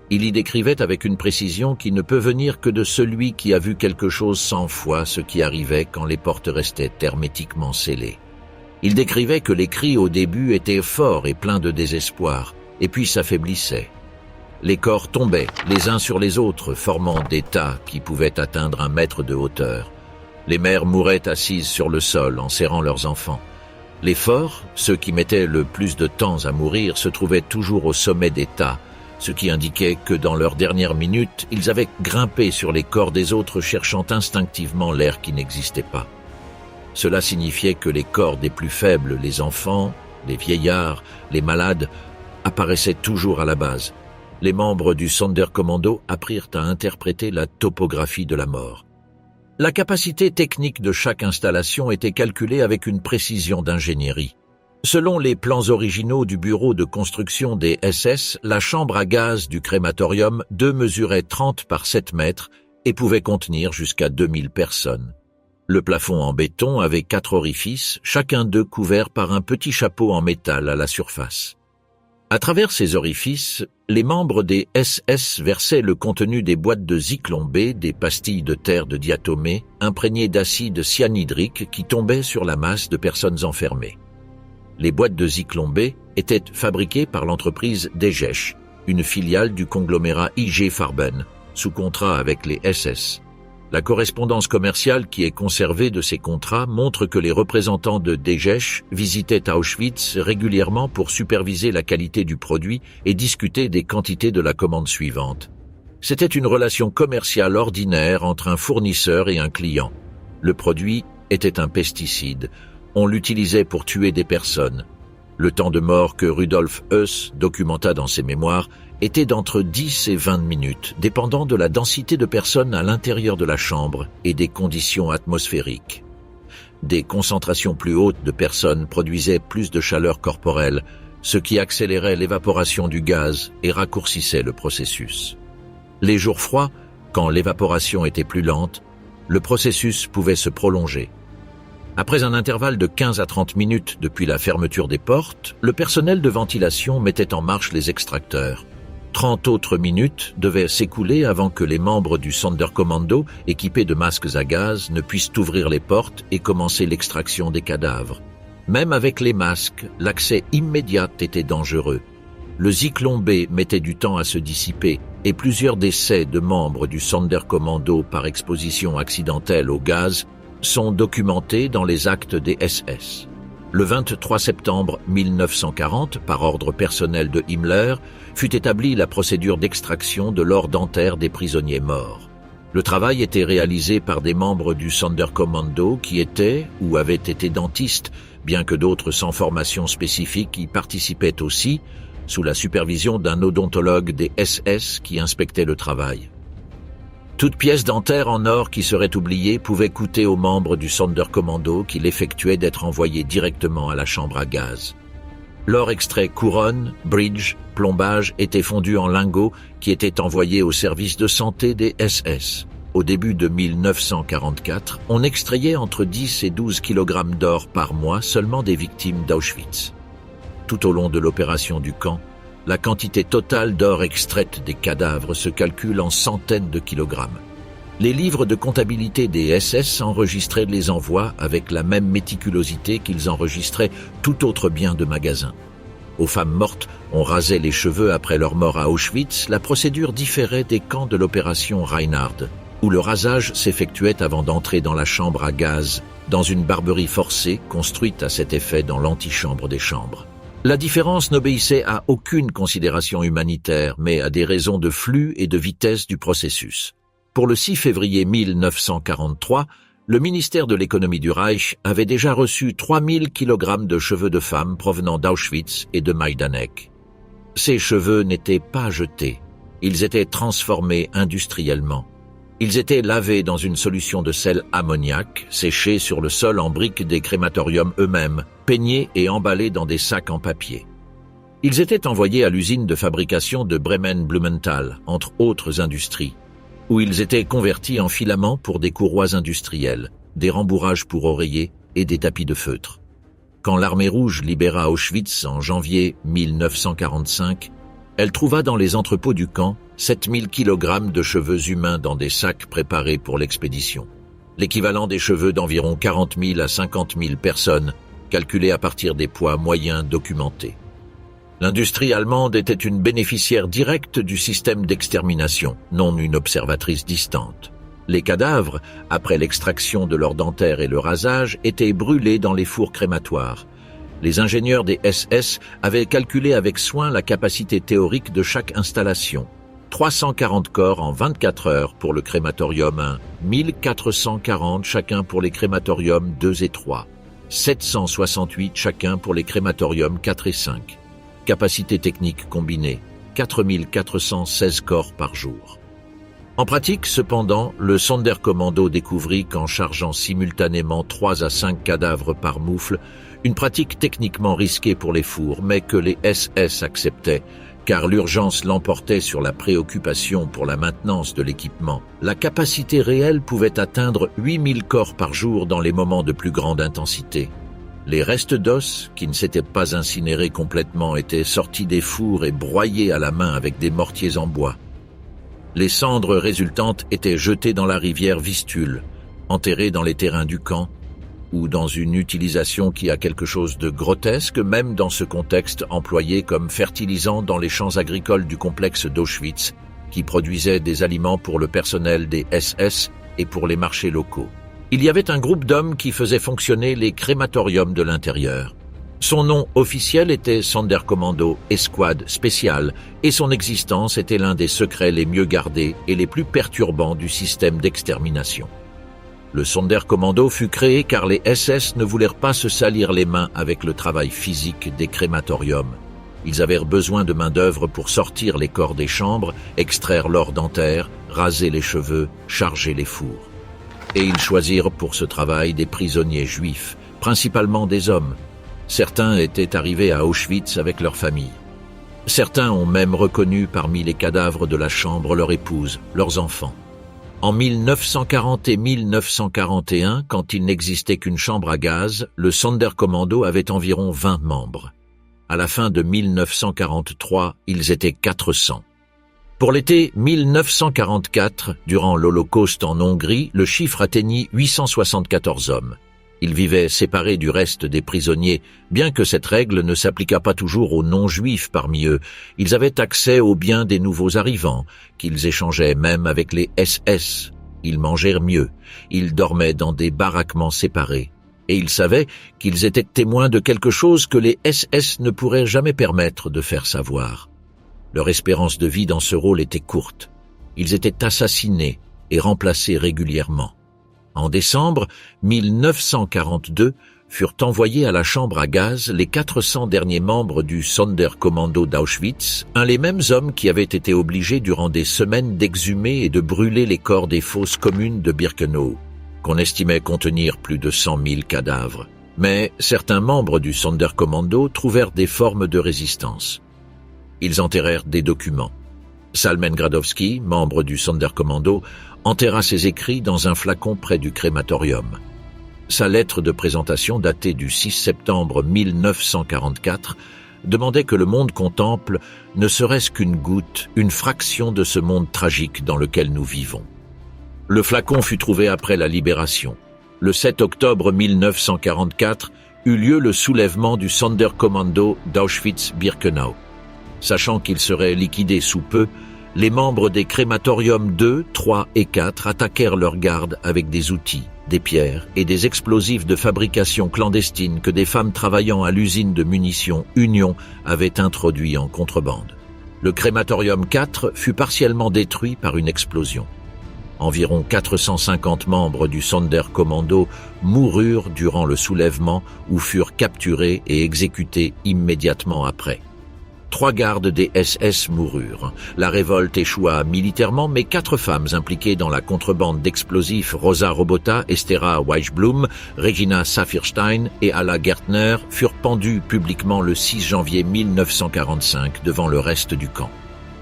Il y décrivait avec une précision qui ne peut venir que de celui qui a vu quelque chose 100 fois ce qui arrivait quand les portes restaient hermétiquement scellées. Il décrivait que les cris au début étaient forts et pleins de désespoir, et puis s'affaiblissaient. Les corps tombaient les uns sur les autres, formant des tas qui pouvaient atteindre 1 mètre de hauteur. Les mères mouraient assises sur le sol en serrant leurs enfants. Les forts, ceux qui mettaient le plus de temps à mourir, se trouvaient toujours au sommet des tas, ce qui indiquait que dans leurs dernières minutes, ils avaient grimpé sur les corps des autres cherchant instinctivement l'air qui n'existait pas. Cela signifiait que les corps des plus faibles, les enfants, les vieillards, les malades, apparaissaient toujours à la base. Les membres du Sonderkommando apprirent à interpréter la topographie de la mort. La capacité technique de chaque installation était calculée avec une précision d'ingénierie. Selon les plans originaux du bureau de construction des SS, la chambre à gaz du crématorium 2 mesurait 30 par 7 mètres et pouvait contenir jusqu'à 2000 personnes. Le plafond en béton avait 4 orifices, chacun d'eux couvert par un petit chapeau en métal à la surface. À travers ces orifices, les membres des SS versaient le contenu des boîtes de Zyklon B, des pastilles de terre de diatomée, imprégnées d'acide cyanhydrique qui tombaient sur la masse de personnes enfermées. Les boîtes de Zyklon B étaient fabriquées par l'entreprise Degesch, une filiale du conglomérat IG Farben, sous contrat avec les SS. La correspondance commerciale qui est conservée de ces contrats montre que les représentants de Degesch visitaient Auschwitz régulièrement pour superviser la qualité du produit et discuter des quantités de la commande suivante. C'était une relation commerciale ordinaire entre un fournisseur et un client. Le produit était un pesticide. On l'utilisait pour tuer des personnes. Le temps de mort que Rudolf Höss documenta dans ses mémoires était d'entre 10 et 20 minutes, dépendant de la densité de personnes à l'intérieur de la chambre et des conditions atmosphériques. Des concentrations plus hautes de personnes produisaient plus de chaleur corporelle, ce qui accélérait l'évaporation du gaz et raccourcissait le processus. Les jours froids, quand l'évaporation était plus lente, le processus pouvait se prolonger. Après un intervalle de 15 à 30 minutes depuis la fermeture des portes, le personnel de ventilation mettait en marche les extracteurs. 30 autres minutes devaient s'écouler avant que les membres du Sonderkommando, équipés de masques à gaz, ne puissent ouvrir les portes et commencer l'extraction des cadavres. Même avec les masques, l'accès immédiat était dangereux. Le Zyklon B mettait du temps à se dissiper et plusieurs décès de membres du Sonderkommando par exposition accidentelle au gaz sont documentés dans les actes des SS. Le 23 septembre 1940, par ordre personnel de Himmler, fut établie la procédure d'extraction de l'or dentaire des prisonniers morts. Le travail était réalisé par des membres du Sonderkommando qui étaient ou avaient été dentistes, bien que d'autres sans formation spécifique y participaient aussi, sous la supervision d'un odontologue des SS qui inspectait le travail. Toute pièce dentaire en or qui serait oubliée pouvait coûter aux membres du Sonderkommando qui l'effectuaient d'être envoyés directement à la chambre à gaz. L'or extrait couronne, bridge, plombage était fondu en lingots qui étaient envoyés au service de santé des SS. Au début de 1944, on extrayait entre 10 et 12 kg d'or par mois seulement des victimes d'Auschwitz. Tout au long de l'opération du camp, la quantité totale d'or extraite des cadavres se calcule en centaines de kilogrammes. Les livres de comptabilité des SS enregistraient les envois avec la même méticulosité qu'ils enregistraient tout autre bien de magasin. Aux femmes mortes, on rasait les cheveux après leur mort à Auschwitz. La procédure différait des camps de l'opération Reinhard, où le rasage s'effectuait avant d'entrer dans la chambre à gaz, dans une barberie forcée construite à cet effet dans l'antichambre des chambres. La différence n'obéissait à aucune considération humanitaire, mais à des raisons de flux et de vitesse du processus. Pour le 6 février 1943, le ministère de l'économie du Reich avait déjà reçu 3000 kg de cheveux de femmes provenant d'Auschwitz et de Majdanek. Ces cheveux n'étaient pas jetés, ils étaient transformés industriellement. Ils étaient lavés dans une solution de sel ammoniaque, séchés sur le sol en briques des crématoriums eux-mêmes, peignés et emballés dans des sacs en papier. Ils étaient envoyés à l'usine de fabrication de Bremen-Blumenthal, entre autres industries, où ils étaient convertis en filaments pour des courroies industrielles, des rembourrages pour oreillers et des tapis de feutre. Quand l'armée rouge libéra Auschwitz en janvier 1945, elle trouva dans les entrepôts du camp 7000 kg de cheveux humains dans des sacs préparés pour l'expédition. L'équivalent des cheveux d'environ 40 000 à 50 000 personnes, calculés à partir des poids moyens documentés. L'industrie allemande était une bénéficiaire directe du système d'extermination, non une observatrice distante. Les cadavres, après l'extraction de leur dentaire et le rasage, étaient brûlés dans les fours crématoires. Les ingénieurs des SS avaient calculé avec soin la capacité théorique de chaque installation. 340 corps en 24 heures pour le crématorium 1, 1440 chacun pour les crématoriums 2 et 3, 768 chacun pour les crématoriums 4 et 5. Capacité technique combinée, 4416 corps par jour. En pratique, cependant, le Sonderkommando découvrit qu'en chargeant simultanément 3 à 5 cadavres par moufle, une pratique techniquement risquée pour les fours, mais que les SS acceptaient, car l'urgence l'emportait sur la préoccupation pour la maintenance de l'équipement. La capacité réelle pouvait atteindre 8000 corps par jour dans les moments de plus grande intensité. Les restes d'os, qui ne s'étaient pas incinérés complètement, étaient sortis des fours et broyés à la main avec des mortiers en bois. Les cendres résultantes étaient jetées dans la rivière Vistule, enterrées dans les terrains du camp, ou dans une utilisation qui a quelque chose de grotesque, même dans ce contexte employé comme fertilisant dans les champs agricoles du complexe d'Auschwitz, qui produisait des aliments pour le personnel des SS et pour les marchés locaux. Il y avait un groupe d'hommes qui faisait fonctionner les crématoriums de l'intérieur. Son nom officiel était Sonderkommando Escouade Spéciale et son existence était l'un des secrets les mieux gardés et les plus perturbants du système d'extermination. Le Sonderkommando fut créé car les SS ne voulurent pas se salir les mains avec le travail physique des crématoriums. Ils avaient besoin de main-d'œuvre pour sortir les corps des chambres, extraire l'or dentaire, raser les cheveux, charger les fours. Et ils choisirent pour ce travail des prisonniers juifs, principalement des hommes. Certains étaient arrivés à Auschwitz avec leur famille. Certains ont même reconnu parmi les cadavres de la chambre leur épouse, leurs enfants. En 1940 et 1941, quand il n'existait qu'une chambre à gaz, le Sonderkommando avait environ 20 membres. À la fin de 1943, ils étaient 400. Pour l'été 1944, durant l'Holocauste en Hongrie, le chiffre atteignit 874 hommes. Ils vivaient séparés du reste des prisonniers, bien que cette règle ne s'appliquât pas toujours aux non-juifs parmi eux. Ils avaient accès aux biens des nouveaux arrivants, qu'ils échangeaient même avec les SS. Ils mangèrent mieux, ils dormaient dans des baraquements séparés. Et ils savaient qu'ils étaient témoins de quelque chose que les SS ne pourraient jamais permettre de faire savoir. Leur espérance de vie dans ce rôle était courte. Ils étaient assassinés et remplacés régulièrement. En décembre 1942, furent envoyés à la chambre à gaz les 400 derniers membres du Sonderkommando d'Auschwitz, les mêmes hommes qui avaient été obligés durant des semaines d'exhumer et de brûler les corps des fosses communes de Birkenau, qu'on estimait contenir plus de 100 000 cadavres. Mais certains membres du Sonderkommando trouvèrent des formes de résistance. Ils enterrèrent des documents. Salmen Gradowski, membre du Sonderkommando, enterra ses écrits dans un flacon près du crématorium. Sa lettre de présentation, datée du 6 septembre 1944, demandait que le monde contemple ne serait-ce qu'une goutte, une fraction de ce monde tragique dans lequel nous vivons. Le flacon fut trouvé après la libération. Le 7 octobre 1944 eut lieu le soulèvement du Sonderkommando d'Auschwitz-Birkenau. Sachant qu'il serait liquidé sous peu, les membres des crématoriums 2, 3 et 4 attaquèrent leurs gardes avec des outils, des pierres et des explosifs de fabrication clandestine que des femmes travaillant à l'usine de munitions Union avaient introduits en contrebande. Le crématorium 4 fut partiellement détruit par une explosion. Environ 450 membres du Sonderkommando moururent durant le soulèvement ou furent capturés et exécutés immédiatement après. 3 gardes des SS moururent. La révolte échoua militairement, mais 4 femmes impliquées dans la contrebande d'explosifs, Rosa Robota, Estera Weichblum, Regina Saphirstein et Alla Gertner, furent pendues publiquement le 6 janvier 1945 devant le reste du camp.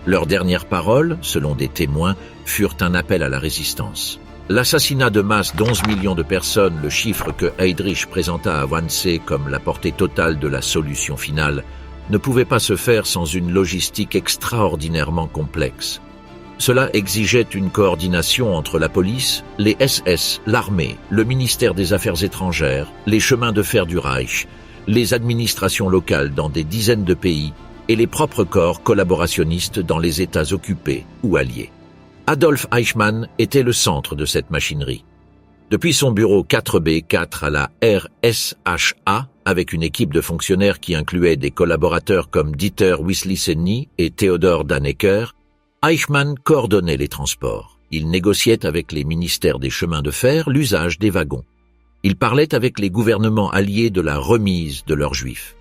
Leurs dernières paroles, selon des témoins, furent un appel à la résistance. L'assassinat de masse d'11 millions de personnes, le chiffre que Heydrich présenta à Wannsee comme la portée totale de la solution finale, ne pouvait pas se faire sans une logistique extraordinairement complexe. Cela exigeait une coordination entre la police, les SS, l'armée, le ministère des Affaires étrangères, les chemins de fer du Reich, les administrations locales dans des dizaines de pays et les propres corps collaborationnistes dans les États occupés ou alliés. Adolf Eichmann était le centre de cette machinerie. Depuis son bureau 4B4 à la RSHA, avec une équipe de fonctionnaires qui incluait des collaborateurs comme Dieter Wislicenny et Theodor Dannecker, Eichmann coordonnait les transports. Il négociait avec les ministères des chemins de fer l'usage des wagons. Il parlait avec les gouvernements alliés de la remise de leurs juifs.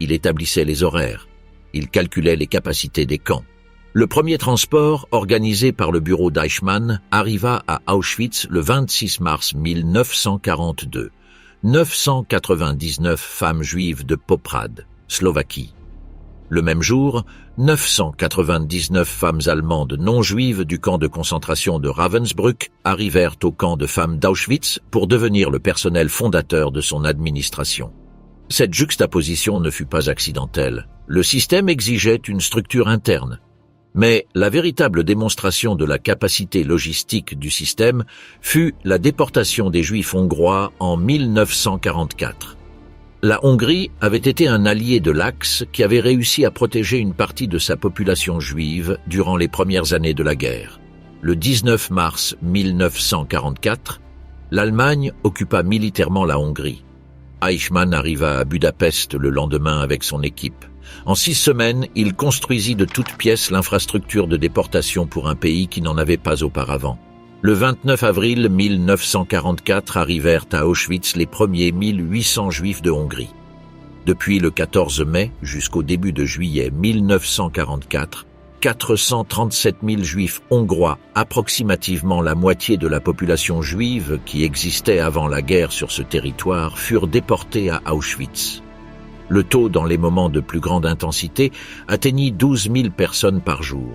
Il établissait les horaires. Il calculait les capacités des camps. Le premier transport, organisé par le bureau d'Eichmann, arriva à Auschwitz le 26 mars 1942. 999 femmes juives de Poprad, Slovaquie. Le même jour, 999 femmes allemandes non-juives du camp de concentration de Ravensbrück arrivèrent au camp de femmes d'Auschwitz pour devenir le personnel fondateur de son administration. Cette juxtaposition ne fut pas accidentelle. Le système exigeait une structure interne. Mais la véritable démonstration de la capacité logistique du système fut la déportation des Juifs hongrois en 1944. La Hongrie avait été un allié de l'Axe qui avait réussi à protéger une partie de sa population juive durant les premières années de la guerre. Le 19 mars 1944, l'Allemagne occupa militairement la Hongrie. Eichmann arriva à Budapest le lendemain avec son équipe. En 6 semaines, il construisit de toutes pièces l'infrastructure de déportation pour un pays qui n'en avait pas auparavant. Le 29 avril 1944 arrivèrent à Auschwitz les premiers 1800 Juifs de Hongrie. Depuis le 14 mai jusqu'au début de juillet 1944, 437 000 Juifs hongrois, approximativement la moitié de la population juive qui existait avant la guerre sur ce territoire, furent déportés à Auschwitz. Le taux dans les moments de plus grande intensité atteignit 12 000 personnes par jour.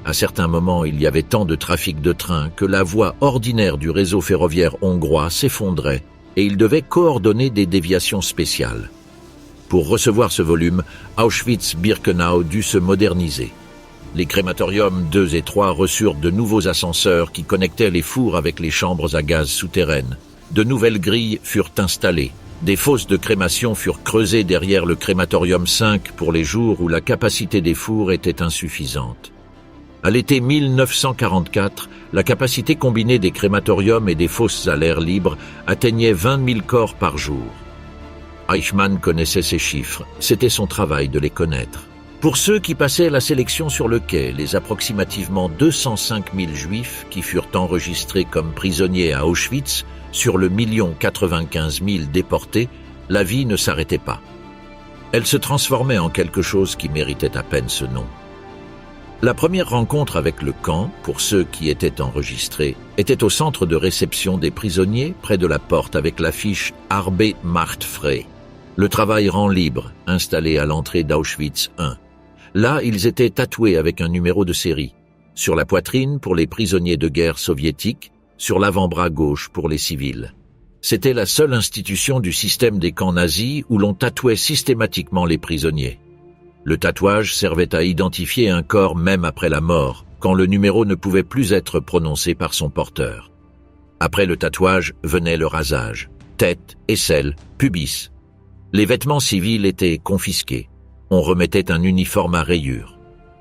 À certains moments, il y avait tant de trafic de trains que la voie ordinaire du réseau ferroviaire hongrois s'effondrait et il devait coordonner des déviations spéciales. Pour recevoir ce volume, Auschwitz-Birkenau dut se moderniser. Les crématoriums 2 et 3 reçurent de nouveaux ascenseurs qui connectaient les fours avec les chambres à gaz souterraines. De nouvelles grilles furent installées. Des fosses de crémation furent creusées derrière le crématorium 5 pour les jours où la capacité des fours était insuffisante. À l'été 1944, la capacité combinée des crématoriums et des fosses à l'air libre atteignait 20 000 corps par jour. Eichmann connaissait ces chiffres, c'était son travail de les connaître. Pour ceux qui passaient la sélection sur le quai, les approximativement 205 000 Juifs qui furent enregistrés comme prisonniers à Auschwitz, sur le 1 095 000 déportés, la vie ne s'arrêtait pas. Elle se transformait en quelque chose qui méritait à peine ce nom. La première rencontre avec le camp, pour ceux qui étaient enregistrés, était au centre de réception des prisonniers, près de la porte avec l'affiche « Arbeit macht frei ». Le travail rend libre, installé à l'entrée d'Auschwitz I. Là, ils étaient tatoués avec un numéro de série. Sur la poitrine pour les prisonniers de guerre soviétiques, sur l'avant-bras gauche pour les civils. C'était la seule institution du système des camps nazis où l'on tatouait systématiquement les prisonniers. Le tatouage servait à identifier un corps même après la mort, quand le numéro ne pouvait plus être prononcé par son porteur. Après le tatouage venait le rasage, tête, aisselle, pubis. Les vêtements civils étaient confisqués. On remettait un uniforme à rayures.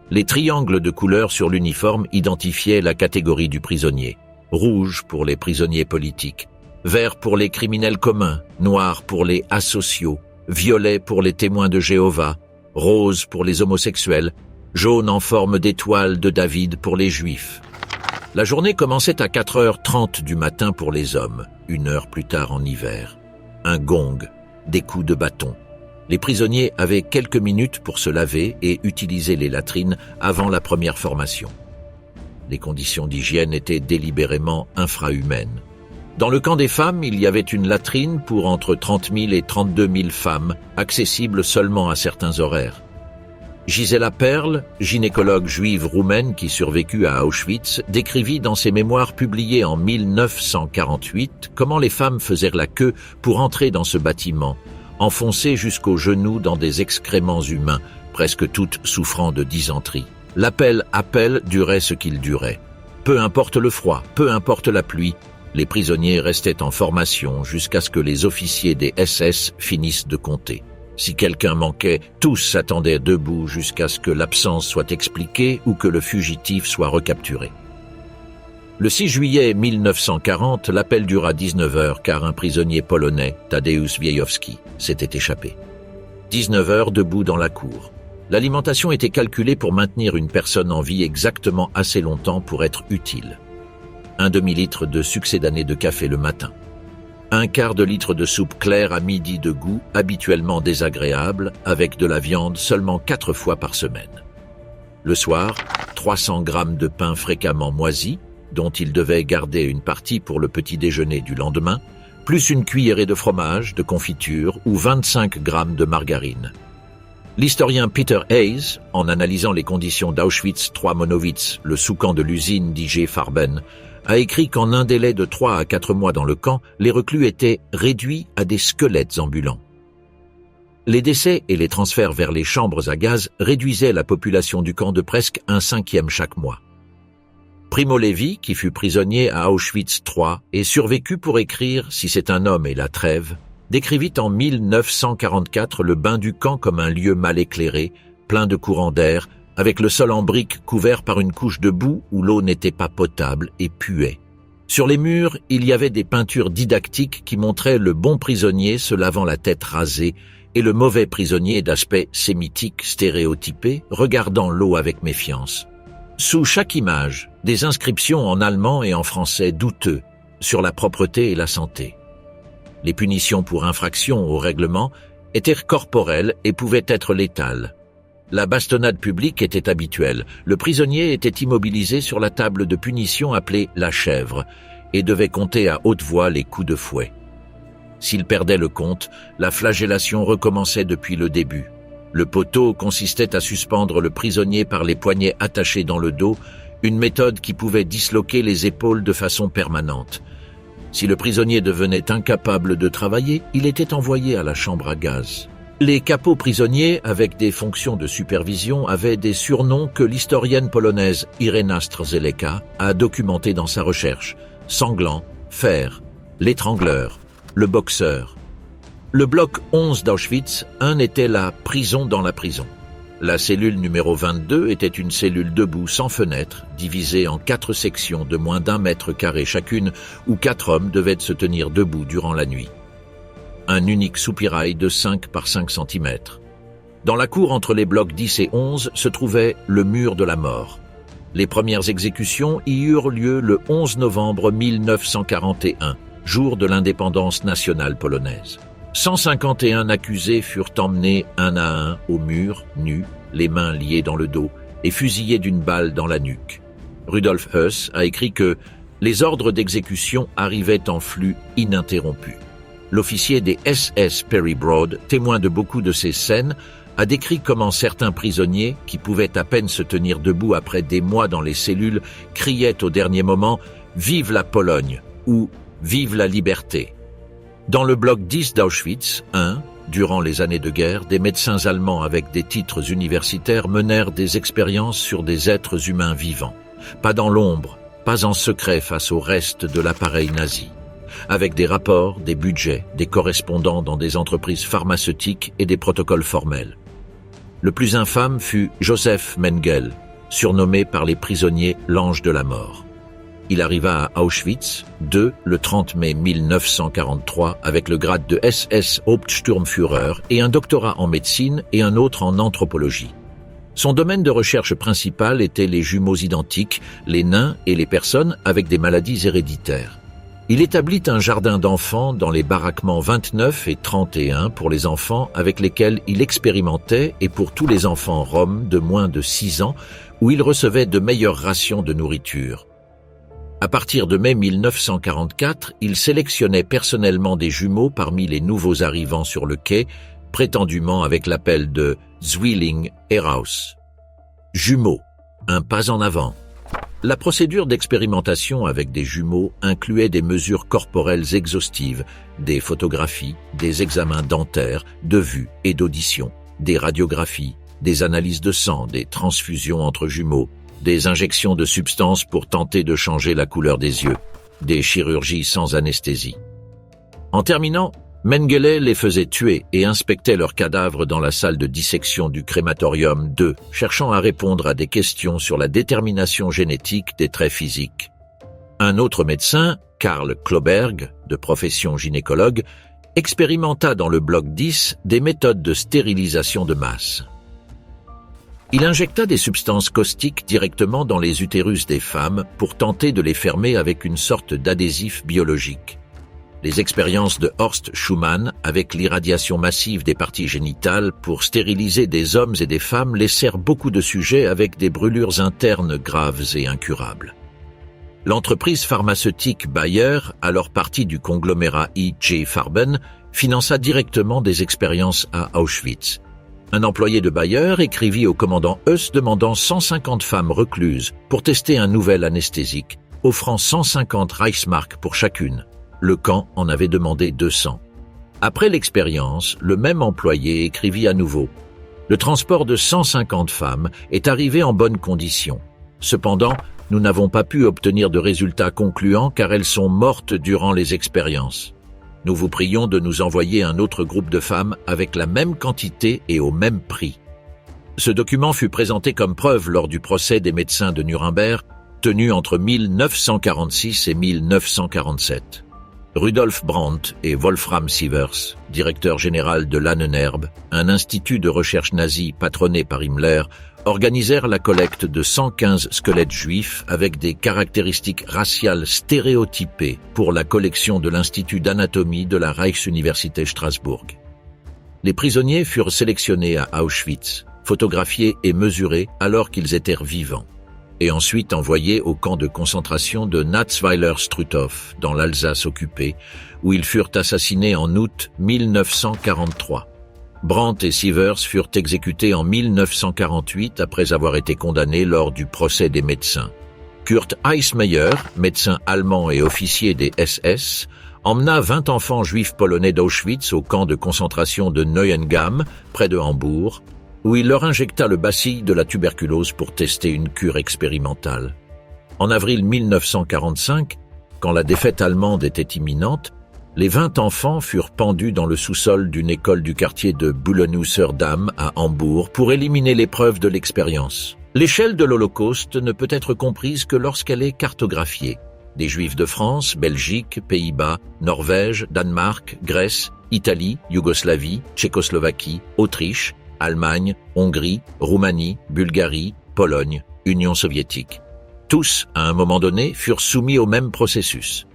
Les triangles de couleur sur l'uniforme identifiaient la catégorie du prisonnier. Rouge pour les prisonniers politiques, vert pour les criminels communs, noir pour les asociaux, violet pour les témoins de Jéhovah, rose pour les homosexuels, jaune en forme d'étoile de David pour les juifs. La journée commençait à 4h30 du matin pour les hommes, 1 heure plus tard en hiver. Un gong, des coups de bâton. Les prisonniers avaient quelques minutes pour se laver et utiliser les latrines avant la première formation. Les conditions d'hygiène étaient délibérément infrahumaines. Dans le camp des femmes, il y avait une latrine pour entre 30 000 et 32 000 femmes, accessible seulement à certains horaires. Gisela Perl, gynécologue juive roumaine qui survécut à Auschwitz, décrivit dans ses mémoires publiés en 1948 comment les femmes faisaient la queue pour entrer dans ce bâtiment, enfoncées jusqu'aux genoux dans des excréments humains, presque toutes souffrant de dysenterie. L'appel durait ce qu'il durait. Peu importe le froid, peu importe la pluie, les prisonniers restaient en formation jusqu'à ce que les officiers des SS finissent de compter. Si quelqu'un manquait, tous s'attendaient debout jusqu'à ce que l'absence soit expliquée ou que le fugitif soit recapturé. Le 6 juillet 1940, l'appel dura 19 heures car un prisonnier polonais, Tadeusz Wiejowski, s'était échappé. 19 heures debout dans la cour. L'alimentation était calculée pour maintenir une personne en vie exactement assez longtemps pour être utile. 1 demi-litre de succédané de café le matin. 1/4 de litre de soupe claire à midi de goût habituellement désagréable avec de la viande seulement 4 fois par semaine. Le soir, 300 grammes de pain fréquemment moisi, dont il devait garder une partie pour le petit déjeuner du lendemain, plus une cuillerée de fromage, de confiture ou 25 grammes de margarine. L'historien Peter Hayes, en analysant les conditions d'Auschwitz III-Monowitz, le sous-camp de l'usine d'I.G. Farben, a écrit qu'en un délai de 3 à 4 mois dans le camp, les reclus étaient réduits à des squelettes ambulants. Les décès et les transferts vers les chambres à gaz réduisaient la population du camp de presque 1/5 chaque mois. Primo Levi, qui fut prisonnier à Auschwitz III et survécut pour écrire « Si c'est un homme et la trêve », décrivit en 1944 le bain du camp comme un lieu mal éclairé, plein de courants d'air, avec le sol en briques couvert par une couche de boue où l'eau n'était pas potable et puait. Sur les murs, il y avait des peintures didactiques qui montraient le bon prisonnier se lavant la tête rasée et le mauvais prisonnier d'aspect sémitique stéréotypé regardant l'eau avec méfiance. Sous chaque image, des inscriptions en allemand et en français douteux sur la propreté et la santé. Les punitions pour infraction au règlement étaient corporelles et pouvaient être létales. La bastonnade publique était habituelle. Le prisonnier était immobilisé sur la table de punition appelée la chèvre et devait compter à haute voix les coups de fouet. S'il perdait le compte, la flagellation recommençait depuis le début. Le poteau consistait à suspendre le prisonnier par les poignets attachés dans le dos, une méthode qui pouvait disloquer les épaules de façon permanente. Si le prisonnier devenait incapable de travailler, il était envoyé à la chambre à gaz. Les capots prisonniers, avec des fonctions de supervision, avaient des surnoms que l'historienne polonaise Irena Strzeleka a documentés dans sa recherche. Sanglant, Fer, l'étrangleur, le boxeur. Le bloc 11 d'Auschwitz, était la prison dans la prison. La cellule numéro 22 était une cellule debout sans fenêtre, divisée en 4 sections de moins d'1 mètre carré chacune, où 4 hommes devaient se tenir debout durant la nuit. Un unique soupirail de 5 par 5 cm. Dans la cour entre les blocs 10 et 11 se trouvait le mur de la mort. Les premières exécutions y eurent lieu le 11 novembre 1941, jour de l'indépendance nationale polonaise. 151 accusés furent emmenés un à un au mur, nus, les mains liées dans le dos et fusillés d'une balle dans la nuque. Rudolf Höss a écrit que les ordres d'exécution arrivaient en flux ininterrompu. L'officier des SS Perry Broad, témoin de beaucoup de ces scènes, a décrit comment certains prisonniers, qui pouvaient à peine se tenir debout après des mois dans les cellules, criaient au dernier moment « Vive la Pologne » ou « Vive la liberté ». Dans le bloc 10 d'Auschwitz, durant les années de guerre, des médecins allemands avec des titres universitaires menèrent des expériences sur des êtres humains vivants. Pas dans l'ombre, pas en secret face au reste de l'appareil nazi. Avec des rapports, des budgets, des correspondants dans des entreprises pharmaceutiques et des protocoles formels. Le plus infâme fut Joseph Mengele, surnommé par les prisonniers l'ange de la mort. Il arriva à Auschwitz, le 30 mai 1943, avec le grade de SS Hauptsturmführer et un doctorat en médecine et un autre en anthropologie. Son domaine de recherche principal était les jumeaux identiques, les nains et les personnes avec des maladies héréditaires. Il établit un jardin d'enfants dans les baraquements 29 et 31 pour les enfants avec lesquels il expérimentait et pour tous les enfants roms de moins de 6 ans où il recevait de meilleures rations de nourriture. À partir de mai 1944, il sélectionnait personnellement des jumeaux parmi les nouveaux arrivants sur le quai, prétendument avec l'appel de Zwilling Heraus. Jumeaux, un pas en avant. La procédure d'expérimentation avec des jumeaux incluait des mesures corporelles exhaustives, des photographies, des examens dentaires, de vue et d'audition, des radiographies, des analyses de sang, des transfusions entre jumeaux, des injections de substances pour tenter de changer la couleur des yeux, des chirurgies sans anesthésie. En terminant, Mengele les faisait tuer et inspectait leurs cadavres dans la salle de dissection du crématorium 2, cherchant à répondre à des questions sur la détermination génétique des traits physiques. Un autre médecin, Karl Kloberg, de profession gynécologue, expérimenta dans le bloc 10 des méthodes de stérilisation de masse. Il injecta des substances caustiques directement dans les utérus des femmes pour tenter de les fermer avec une sorte d'adhésif biologique. Les expériences de Horst Schumann avec l'irradiation massive des parties génitales pour stériliser des hommes et des femmes laissèrent beaucoup de sujets avec des brûlures internes graves et incurables. L'entreprise pharmaceutique Bayer, alors partie du conglomérat I.G. Farben, finança directement des expériences à Auschwitz. Un employé de Bayer écrivit au commandant Höss demandant 150 femmes recluses pour tester un nouvel anesthésique, offrant 150 Reichsmark pour chacune. Le camp en avait demandé 200. Après l'expérience, le même employé écrivit à nouveau. Le transport de 150 femmes est arrivé en bonnes conditions. Cependant, nous n'avons pas pu obtenir de résultats concluants car elles sont mortes durant les expériences. Nous vous prions de nous envoyer un autre groupe de femmes avec la même quantité et au même prix. Ce document fut présenté comme preuve lors du procès des médecins de Nuremberg, tenu entre 1946 et 1947. Rudolf Brandt et Wolfram Sievers, directeur général de l'Ahnenerbe, un institut de recherche nazi patronné par Himmler, organisèrent la collecte de 115 squelettes juifs avec des caractéristiques raciales stéréotypées pour la collection de l'Institut d'anatomie de la Reichsuniversität Strasbourg. Les prisonniers furent sélectionnés à Auschwitz, photographiés et mesurés alors qu'ils étaient vivants, et ensuite envoyés au camp de concentration de Natzweiler-Struthof, dans l'Alsace occupée, où ils furent assassinés en août 1943. Brandt et Sievers furent exécutés en 1948 après avoir été condamnés lors du procès des médecins. Kurt Eismeyer, médecin allemand et officier des SS, emmena 20 enfants juifs polonais d'Auschwitz au camp de concentration de Neuengamme, près de Hambourg, où il leur injecta le bacille de la tuberculose pour tester une cure expérimentale. En avril 1945, quand la défaite allemande était imminente, les 20 enfants furent pendus dans le sous-sol d'une école du quartier de Bullenhusser-Damm à Hambourg pour éliminer les preuves de l'expérience. L'échelle de l'Holocauste ne peut être comprise que lorsqu'elle est cartographiée. Des Juifs de France, Belgique, Pays-Bas, Norvège, Danemark, Grèce, Italie, Yougoslavie, Tchécoslovaquie, Autriche, Allemagne, Hongrie, Roumanie, Bulgarie, Pologne, Union soviétique. Tous, à un moment donné, furent soumis au même processus.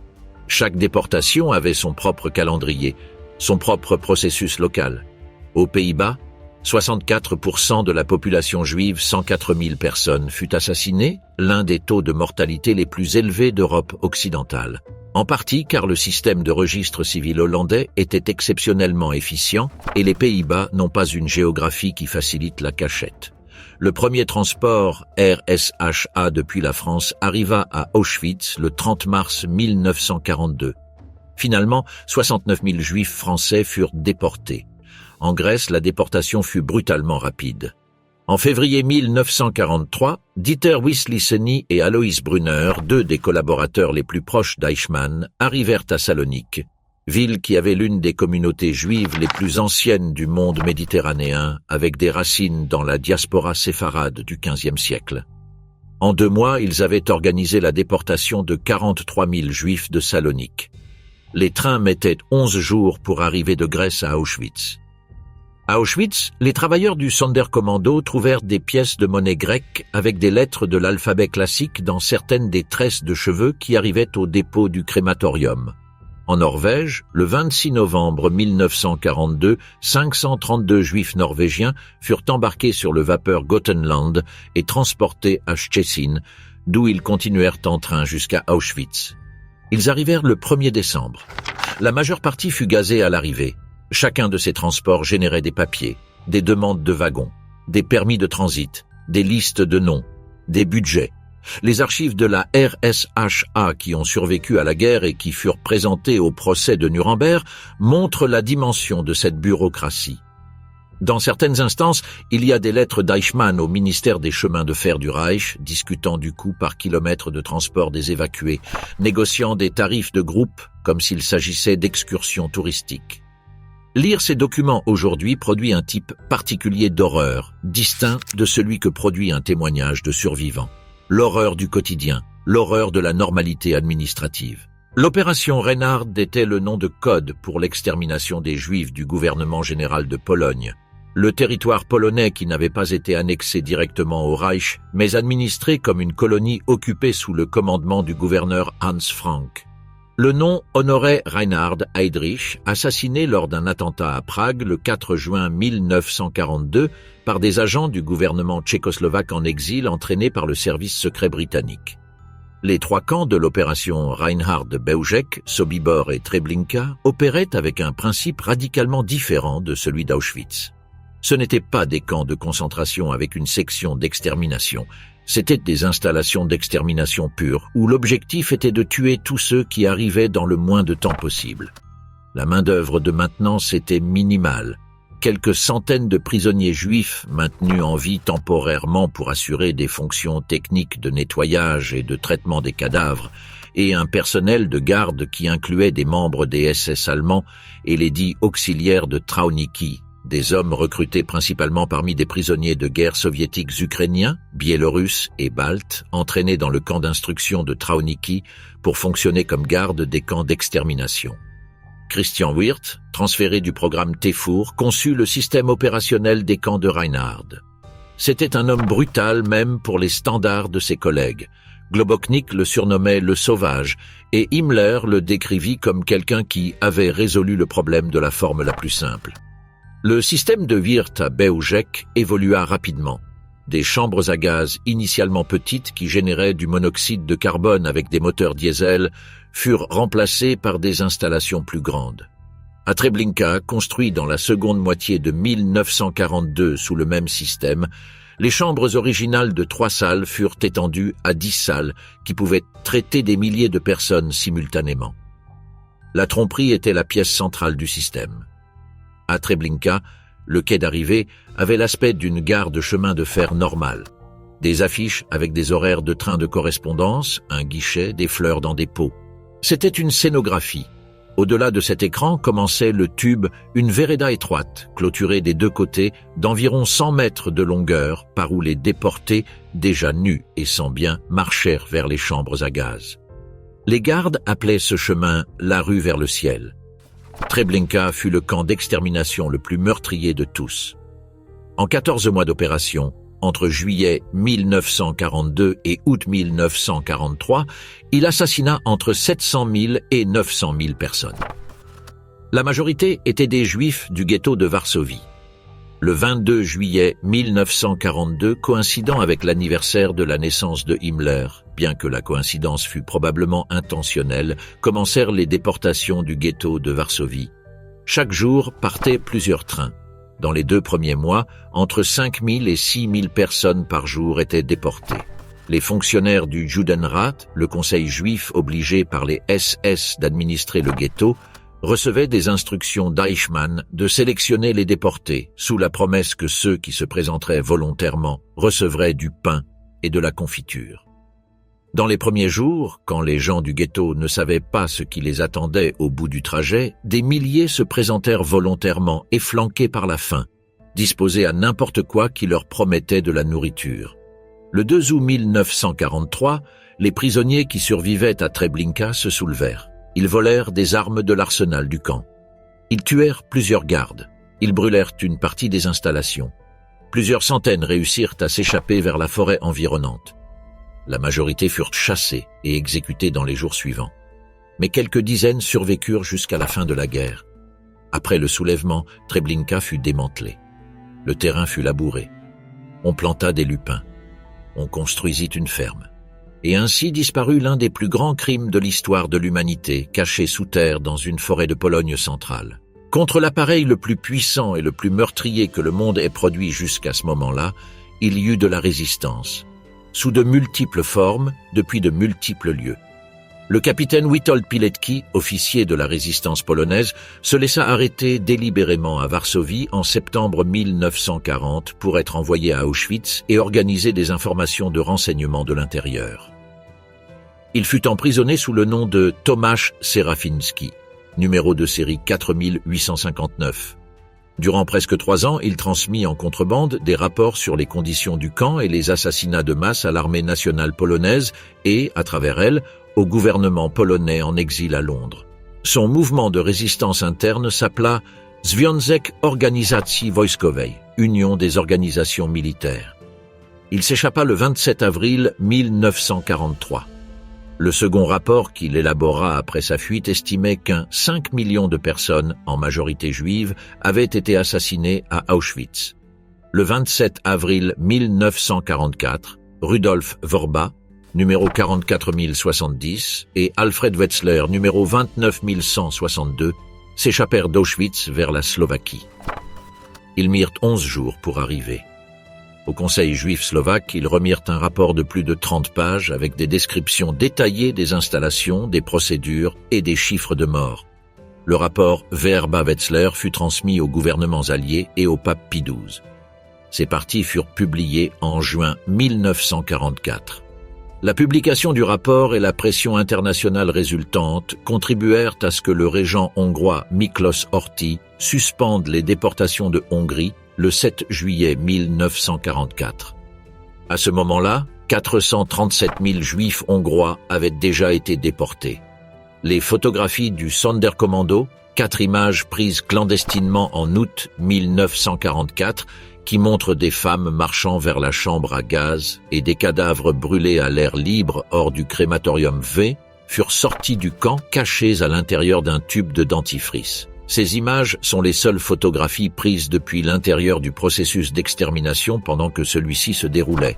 Chaque déportation avait son propre calendrier, son propre processus local. Aux Pays-Bas, 64% de la population juive, 104 000 personnes, fut assassinée, l'un des taux de mortalité les plus élevés d'Europe occidentale. En partie car le système de registre civil hollandais était exceptionnellement efficient et les Pays-Bas n'ont pas une géographie qui facilite la cachette. Le premier transport RSHA depuis la France arriva à Auschwitz le 30 mars 1942. Finalement, 69 000 Juifs français furent déportés. En Grèce, la déportation fut brutalement rapide. En février 1943, Dieter Wisliceny et Alois Brunner, deux des collaborateurs les plus proches d'Eichmann, arrivèrent à Salonique, ville qui avait l'une des communautés juives les plus anciennes du monde méditerranéen, avec des racines dans la diaspora séfarade du XVe siècle. En 2 mois, ils avaient organisé la déportation de 43 000 Juifs de Salonique. Les trains mettaient 11 jours pour arriver de Grèce à Auschwitz. À Auschwitz, les travailleurs du Sonderkommando trouvèrent des pièces de monnaie grecque avec des lettres de l'alphabet classique dans certaines des tresses de cheveux qui arrivaient au dépôt du crématorium. En Norvège, le 26 novembre 1942, 532 Juifs norvégiens furent embarqués sur le vapeur Gotenland et transportés à Szczecin, d'où ils continuèrent en train jusqu'à Auschwitz. Ils arrivèrent le 1er décembre. La majeure partie fut gazée à l'arrivée. Chacun de ces transports générait des papiers, des demandes de wagons, des permis de transit, des listes de noms, des budgets. Les archives de la RSHA qui ont survécu à la guerre et qui furent présentées au procès de Nuremberg montrent la dimension de cette bureaucratie. Dans certaines instances, il y a des lettres d'Eichmann au ministère des chemins de fer du Reich, discutant du coût par kilomètre de transport des évacués, négociant des tarifs de groupe comme s'il s'agissait d'excursions touristiques. Lire ces documents aujourd'hui produit un type particulier d'horreur, distinct de celui que produit un témoignage de survivant. L'horreur du quotidien, l'horreur de la normalité administrative. L'opération Reinhard était le nom de code pour l'extermination des Juifs du gouvernement général de Pologne. Le territoire polonais qui n'avait pas été annexé directement au Reich, mais administré comme une colonie occupée sous le commandement du gouverneur Hans Frank. Le nom honorait Reinhard Heydrich, assassiné lors d'un attentat à Prague le 4 juin 1942 par des agents du gouvernement tchécoslovaque en exil entraînés par le service secret britannique. Les 3 camps de l'opération Reinhard-Beuschek, Sobibor et Treblinka opéraient avec un principe radicalement différent de celui d'Auschwitz. Ce n'étaient pas des camps de concentration avec une section d'extermination. C'étaient des installations d'extermination pure, où l'objectif était de tuer tous ceux qui arrivaient dans le moins de temps possible. La main-d'œuvre de maintenance était minimale. Quelques centaines de prisonniers juifs maintenus en vie temporairement pour assurer des fonctions techniques de nettoyage et de traitement des cadavres, et un personnel de garde qui incluait des membres des SS allemands et les dits auxiliaires de Trauniki, des hommes recrutés principalement parmi des prisonniers de guerre soviétiques ukrainiens, biélorusses et baltes, entraînés dans le camp d'instruction de Trauniki pour fonctionner comme garde des camps d'extermination. Christian Wirth, transféré du programme Téfour, conçut le système opérationnel des camps de Reinhard. C'était un homme brutal même pour les standards de ses collègues. Globoknik le surnommait le sauvage et Himmler le décrivit comme quelqu'un qui avait résolu le problème de la forme la plus simple. Le système de Wirth à Baužek évolua rapidement. Des chambres à gaz initialement petites qui généraient du monoxyde de carbone avec des moteurs diesel furent remplacées par des installations plus grandes. À Treblinka, construit dans la seconde moitié de 1942 sous le même système, les chambres originales de 3 salles furent étendues à 10 salles qui pouvaient traiter des milliers de personnes simultanément. La tromperie était la pièce centrale du système. À Treblinka, le quai d'arrivée avait l'aspect d'une gare de chemin de fer normale. Des affiches avec des horaires de train de correspondance, un guichet, des fleurs dans des pots. C'était une scénographie. Au-delà de cet écran commençait le tube, une vereda étroite, clôturée des 2 côtés, d'environ 100 mètres de longueur, par où les déportés, déjà nus et sans biens, marchèrent vers les chambres à gaz. Les gardes appelaient ce chemin la rue vers le ciel. Treblinka fut le camp d'extermination le plus meurtrier de tous. En 14 mois d'opération, entre juillet 1942 et août 1943, il assassina entre 700 000 et 900 000 personnes. La majorité étaient des Juifs du ghetto de Varsovie. Le 22 juillet 1942, coïncidant avec l'anniversaire de la naissance de Himmler, bien que la coïncidence fût probablement intentionnelle, commencèrent les déportations du ghetto de Varsovie. Chaque jour partaient plusieurs trains. Dans les 2 premiers mois, entre 5 000 et 6 000 personnes par jour étaient déportées. Les fonctionnaires du Judenrat, le conseil juif obligé par les SS d'administrer le ghetto, recevaient des instructions d'Eichmann de sélectionner les déportés, sous la promesse que ceux qui se présenteraient volontairement recevraient du pain et de la confiture. Dans les premiers jours, quand les gens du ghetto ne savaient pas ce qui les attendait au bout du trajet, des milliers se présentèrent volontairement et flanqués par la faim, disposés à n'importe quoi qui leur promettait de la nourriture. Le 2 août 1943, les prisonniers qui survivaient à Treblinka se soulevèrent. Ils volèrent des armes de l'arsenal du camp. Ils tuèrent plusieurs gardes. Ils brûlèrent une partie des installations. Plusieurs centaines réussirent à s'échapper vers la forêt environnante. La majorité furent chassés et exécutés dans les jours suivants. Mais quelques dizaines survécurent jusqu'à la fin de la guerre. Après le soulèvement, Treblinka fut démantelé. Le terrain fut labouré. On planta des lupins. On construisit une ferme. Et ainsi disparut l'un des plus grands crimes de l'histoire de l'humanité, caché sous terre dans une forêt de Pologne centrale. Contre l'appareil le plus puissant et le plus meurtrier que le monde ait produit jusqu'à ce moment-là, il y eut de la résistance. Sous de multiples formes, depuis de multiples lieux. Le capitaine Witold Pilecki, officier de la résistance polonaise, se laissa arrêter délibérément à Varsovie en septembre 1940 pour être envoyé à Auschwitz et organiser des informations de renseignement de l'intérieur. Il fut emprisonné sous le nom de Tomasz Serafiński, numéro de série 4859. Durant presque 3 ans, il transmit en contrebande des rapports sur les conditions du camp et les assassinats de masse à l'armée nationale polonaise et, à travers elle, au gouvernement polonais en exil à Londres. Son mouvement de résistance interne s'appela Związek Organizacji Wojskowej, Union des organisations militaires. Il s'échappa le 27 avril 1943. Le second rapport qu'il élabora après sa fuite estimait qu'un 5 millions de personnes, en majorité juives, avaient été assassinées à Auschwitz. Le 27 avril 1944, Rudolf Worba, numéro 44070, et Alfred Wetzler, numéro 29162, s'échappèrent d'Auschwitz vers la Slovaquie. Ils mirent 11 jours pour arriver. Au Conseil juif slovaque, ils remirent un rapport de plus de 30 pages avec des descriptions détaillées des installations, des procédures et des chiffres de morts. Le rapport Verba-Wetzler fut transmis aux gouvernements alliés et au pape Pie XII. Ces parties furent publiées en juin 1944. La publication du rapport et la pression internationale résultante contribuèrent à ce que le régent hongrois Miklos Horthy suspende les déportations de Hongrie le 7 juillet 1944. À ce moment-là, 437 000 juifs hongrois avaient déjà été déportés. Les photographies du Sonderkommando, 4 images prises clandestinement en août 1944, qui montrent des femmes marchant vers la chambre à gaz et des cadavres brûlés à l'air libre hors du crématorium V, furent sorties du camp cachées à l'intérieur d'un tube de dentifrice. Ces images sont les seules photographies prises depuis l'intérieur du processus d'extermination pendant que celui-ci se déroulait.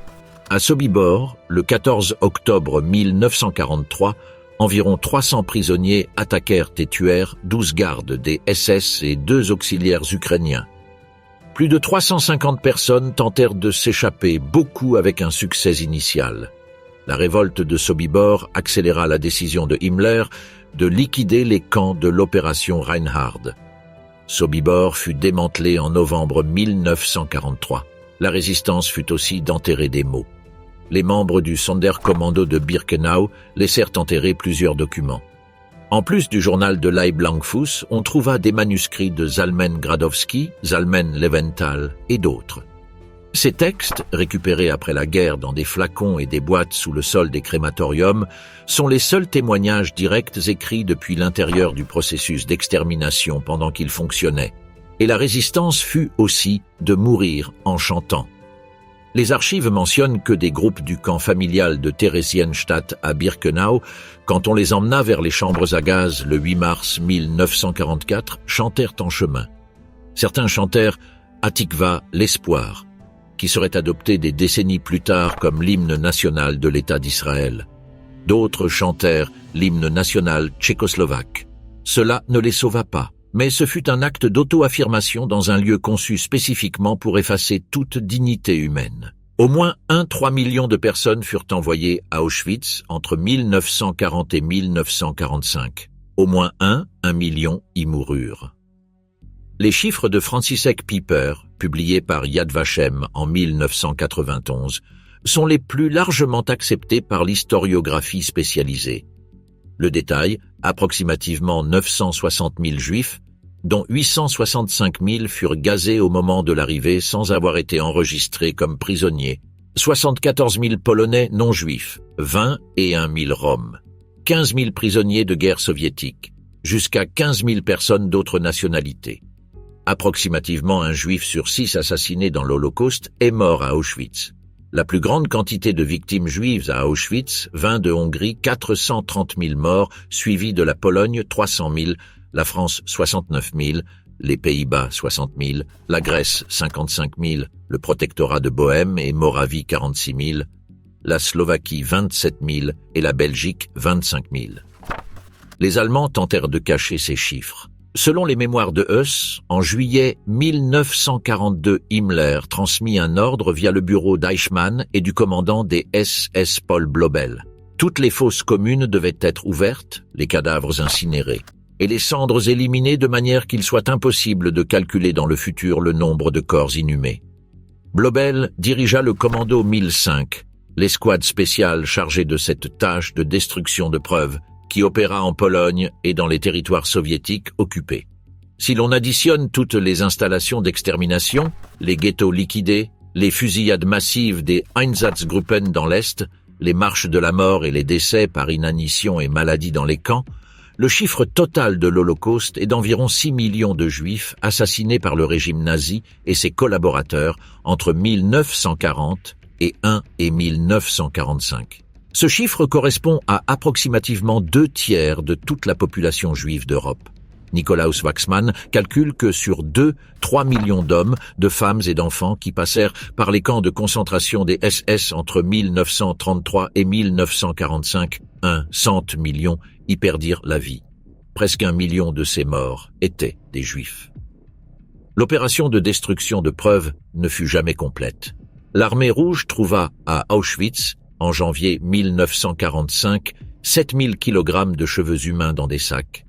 À Sobibor, le 14 octobre 1943, environ 300 prisonniers attaquèrent et tuèrent 12 gardes des SS et 2 auxiliaires ukrainiens. Plus de 350 personnes tentèrent de s'échapper, beaucoup avec un succès initial. La révolte de Sobibor accéléra la décision de Himmler de liquider les camps de l'opération Reinhard. Sobibor fut démantelé en novembre 1943. La résistance fut aussi d'enterrer des mots. Les membres du Sonderkommando de Birkenau laissèrent enterrer plusieurs documents. En plus du journal de Leib Langfuss, on trouva des manuscrits de Zalmen Gradowski, Zalmen Leventhal et d'autres. Ces textes, récupérés après la guerre dans des flacons et des boîtes sous le sol des crématoriums, sont les seuls témoignages directs écrits depuis l'intérieur du processus d'extermination pendant qu'il fonctionnait. Et la résistance fut aussi de mourir en chantant. Les archives mentionnent que des groupes du camp familial de Theresienstadt à Birkenau, quand on les emmena vers les chambres à gaz le 8 mars 1944, chantèrent en chemin. Certains chantèrent « Hatikva, l'espoir », qui serait adopté des décennies plus tard comme l'hymne national de l'État d'Israël. D'autres chantèrent l'hymne national tchécoslovaque. Cela ne les sauva pas, mais ce fut un acte d'auto-affirmation dans un lieu conçu spécifiquement pour effacer toute dignité humaine. Au moins 3 millions de personnes furent envoyées à Auschwitz entre 1940 et 1945. Au moins 1 million y moururent. Les chiffres de František Pieper, publiés par Yad Vashem en 1991, sont les plus largement acceptés par l'historiographie spécialisée. Le détail, approximativement 960 000 juifs, dont 865 000 furent gazés au moment de l'arrivée sans avoir été enregistrés comme prisonniers, 74 000 Polonais non-juifs, 21 000 Roms, 15 000 prisonniers de guerre soviétiques, jusqu'à 15 000 personnes d'autres nationalités. Approximativement un juif sur 6 assassiné dans l'Holocauste est mort à Auschwitz. La plus grande quantité de victimes juives à Auschwitz vint de Hongrie, 430 000 morts, suivis de la Pologne, 300 000, la France, 69 000, les Pays-Bas, 60 000, la Grèce, 55 000, le protectorat de Bohême et Moravie, 46 000, la Slovaquie, 27 000 et la Belgique, 25 000. Les Allemands tentèrent de cacher ces chiffres. Selon les mémoires de Heuss, en juillet 1942, Himmler transmit un ordre via le bureau d'Eichmann et du commandant des SS Paul Blobel. Toutes les fosses communes devaient être ouvertes, les cadavres incinérés, et les cendres éliminées de manière qu'il soit impossible de calculer dans le futur le nombre de corps inhumés. Blobel dirigea le commando 1005, l'escouade spéciale chargée de cette tâche de destruction de preuves, qui opéra en Pologne et dans les territoires soviétiques occupés. Si l'on additionne toutes les installations d'extermination, les ghettos liquidés, les fusillades massives des Einsatzgruppen dans l'Est, les marches de la mort et les décès par inanition et maladie dans les camps, le chiffre total de l'Holocauste est d'environ 6 millions de Juifs assassinés par le régime nazi et ses collaborateurs entre 1940 et 1945. Ce chiffre correspond à approximativement 2/3 de toute la population juive d'Europe. Nikolaus Waxman calcule que sur 2-3 millions d'hommes, de femmes et d'enfants qui passèrent par les camps de concentration des SS entre 1933 et 1945, 100 millions y perdirent la vie. Presque 1 million de ces morts étaient des Juifs. L'opération de destruction de preuves ne fut jamais complète. L'Armée rouge trouva à Auschwitz, en janvier 1945, 7000 kg de cheveux humains dans des sacs.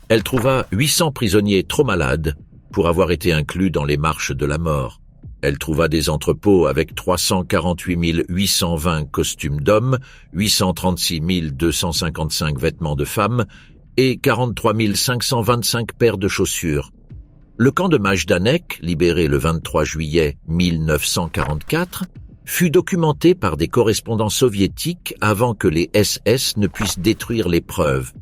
Elle trouva 800 prisonniers trop malades pour avoir été inclus dans les marches de la mort. Elle trouva des entrepôts avec 348 820 costumes d'hommes, 836 255 vêtements de femmes et 43 525 paires de chaussures. Le camp de Majdanek, libéré le 23 juillet 1944, fut documenté par des correspondants soviétiques avant que les SS ne puissent détruire les preuves.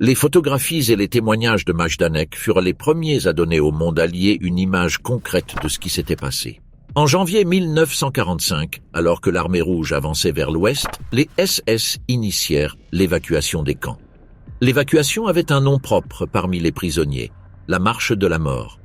Les photographies et les témoignages de Majdanek furent les premiers à donner au monde allié une image concrète de ce qui s'était passé. En janvier 1945, alors que l'armée rouge avançait vers l'ouest, les SS initièrent l'évacuation des camps. L'évacuation avait un nom propre parmi les prisonniers, la marche de la mort.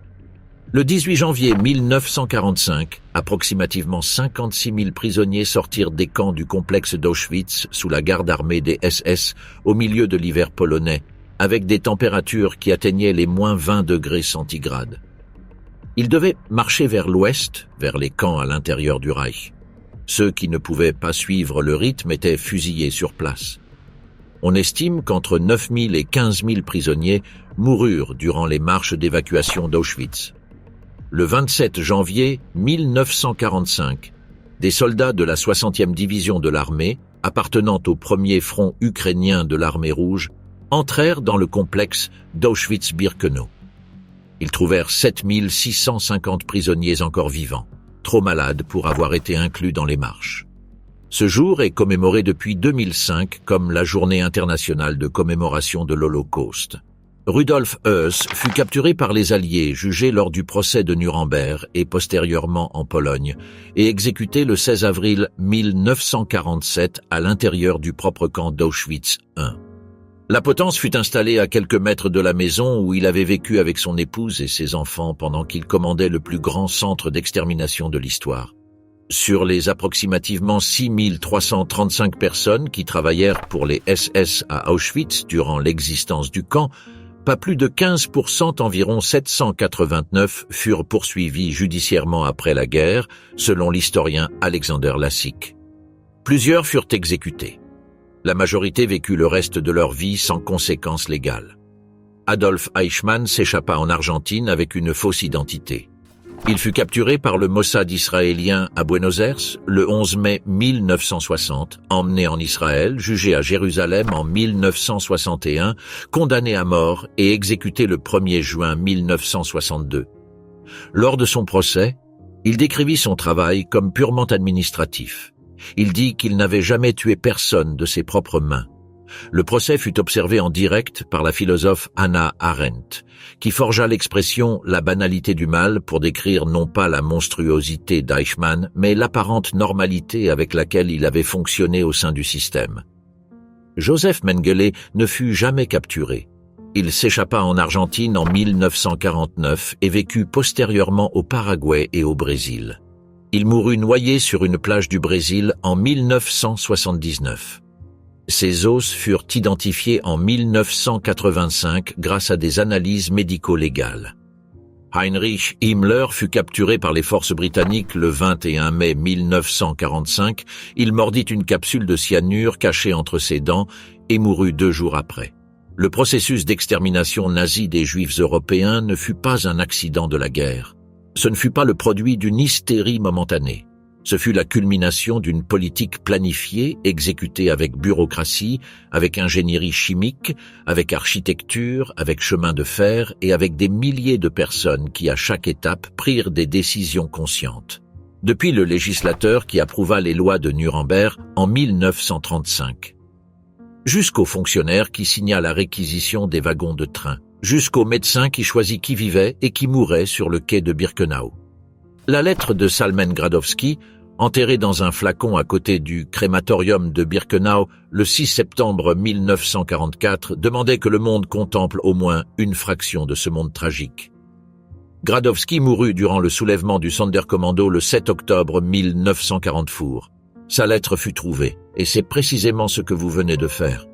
Le 18 janvier 1945, approximativement 56 000 prisonniers sortirent des camps du complexe d'Auschwitz sous la garde armée des SS au milieu de l'hiver polonais, avec des températures qui atteignaient les moins 20 degrés centigrades. Ils devaient marcher vers l'ouest, vers les camps à l'intérieur du Reich. Ceux qui ne pouvaient pas suivre le rythme étaient fusillés sur place. On estime qu'entre 9 000 et 15 000 prisonniers moururent durant les marches d'évacuation d'Auschwitz. Le 27 janvier 1945, des soldats de la 60e division de l'armée, appartenant au premier front ukrainien de l'armée rouge, entrèrent dans le complexe d'Auschwitz-Birkenau. Ils trouvèrent 7 650 prisonniers encore vivants, trop malades pour avoir été inclus dans les marches. Ce jour est commémoré depuis 2005 comme la Journée internationale de commémoration de l'Holocauste. Rudolf Höss fut capturé par les Alliés, jugé lors du procès de Nuremberg et postérieurement en Pologne, et exécuté le 16 avril 1947 à l'intérieur du propre camp d'Auschwitz I. La potence fut installée à quelques mètres de la maison où il avait vécu avec son épouse et ses enfants pendant qu'il commandait le plus grand centre d'extermination de l'histoire. Sur les approximativement 6 335 personnes qui travaillèrent pour les SS à Auschwitz durant l'existence du camp, pas plus de 15%, environ 789, furent poursuivis judiciairement après la guerre, selon l'historien Alexander Lassik. Plusieurs furent exécutés. La majorité vécut le reste de leur vie sans conséquences légales. Adolf Eichmann s'échappa en Argentine avec une fausse identité. Il fut capturé par le Mossad israélien à Buenos Aires le 11 mai 1960, emmené en Israël, jugé à Jérusalem en 1961, condamné à mort et exécuté le 1er juin 1962. Lors de son procès, il décrivit son travail comme purement administratif. Il dit qu'il n'avait jamais tué personne de ses propres mains. Le procès fut observé en direct par la philosophe Hannah Arendt, qui forgea l'expression « la banalité du mal » pour décrire non pas la monstruosité d'Eichmann, mais l'apparente normalité avec laquelle il avait fonctionné au sein du système. Joseph Mengele ne fut jamais capturé. Il s'échappa en Argentine en 1949 et vécut postérieurement au Paraguay et au Brésil. Il mourut noyé sur une plage du Brésil en 1979. Ses os furent identifiés en 1985 grâce à des analyses médico-légales. Heinrich Himmler fut capturé par les forces britanniques le 21 mai 1945. Il mordit une capsule de cyanure cachée entre ses dents et mourut 2 jours après. Le processus d'extermination nazie des Juifs européens ne fut pas un accident de la guerre. Ce ne fut pas le produit d'une hystérie momentanée. Ce fut la culmination d'une politique planifiée, exécutée avec bureaucratie, avec ingénierie chimique, avec architecture, avec chemin de fer et avec des milliers de personnes qui, à chaque étape, prirent des décisions conscientes. Depuis le législateur qui approuva les lois de Nuremberg en 1935, jusqu'au fonctionnaire qui signa la réquisition des wagons de train, jusqu'au médecin qui choisit qui vivait et qui mourait sur le quai de Birkenau. La lettre de Salmen Gradowski, enterré dans un flacon à côté du crématorium de Birkenau le 6 septembre 1944, demandait que le monde contemple au moins une fraction de ce monde tragique. Gradowski mourut durant le soulèvement du Sonderkommando le 7 octobre 1944. Sa lettre fut trouvée, et c'est précisément ce que vous venez de faire.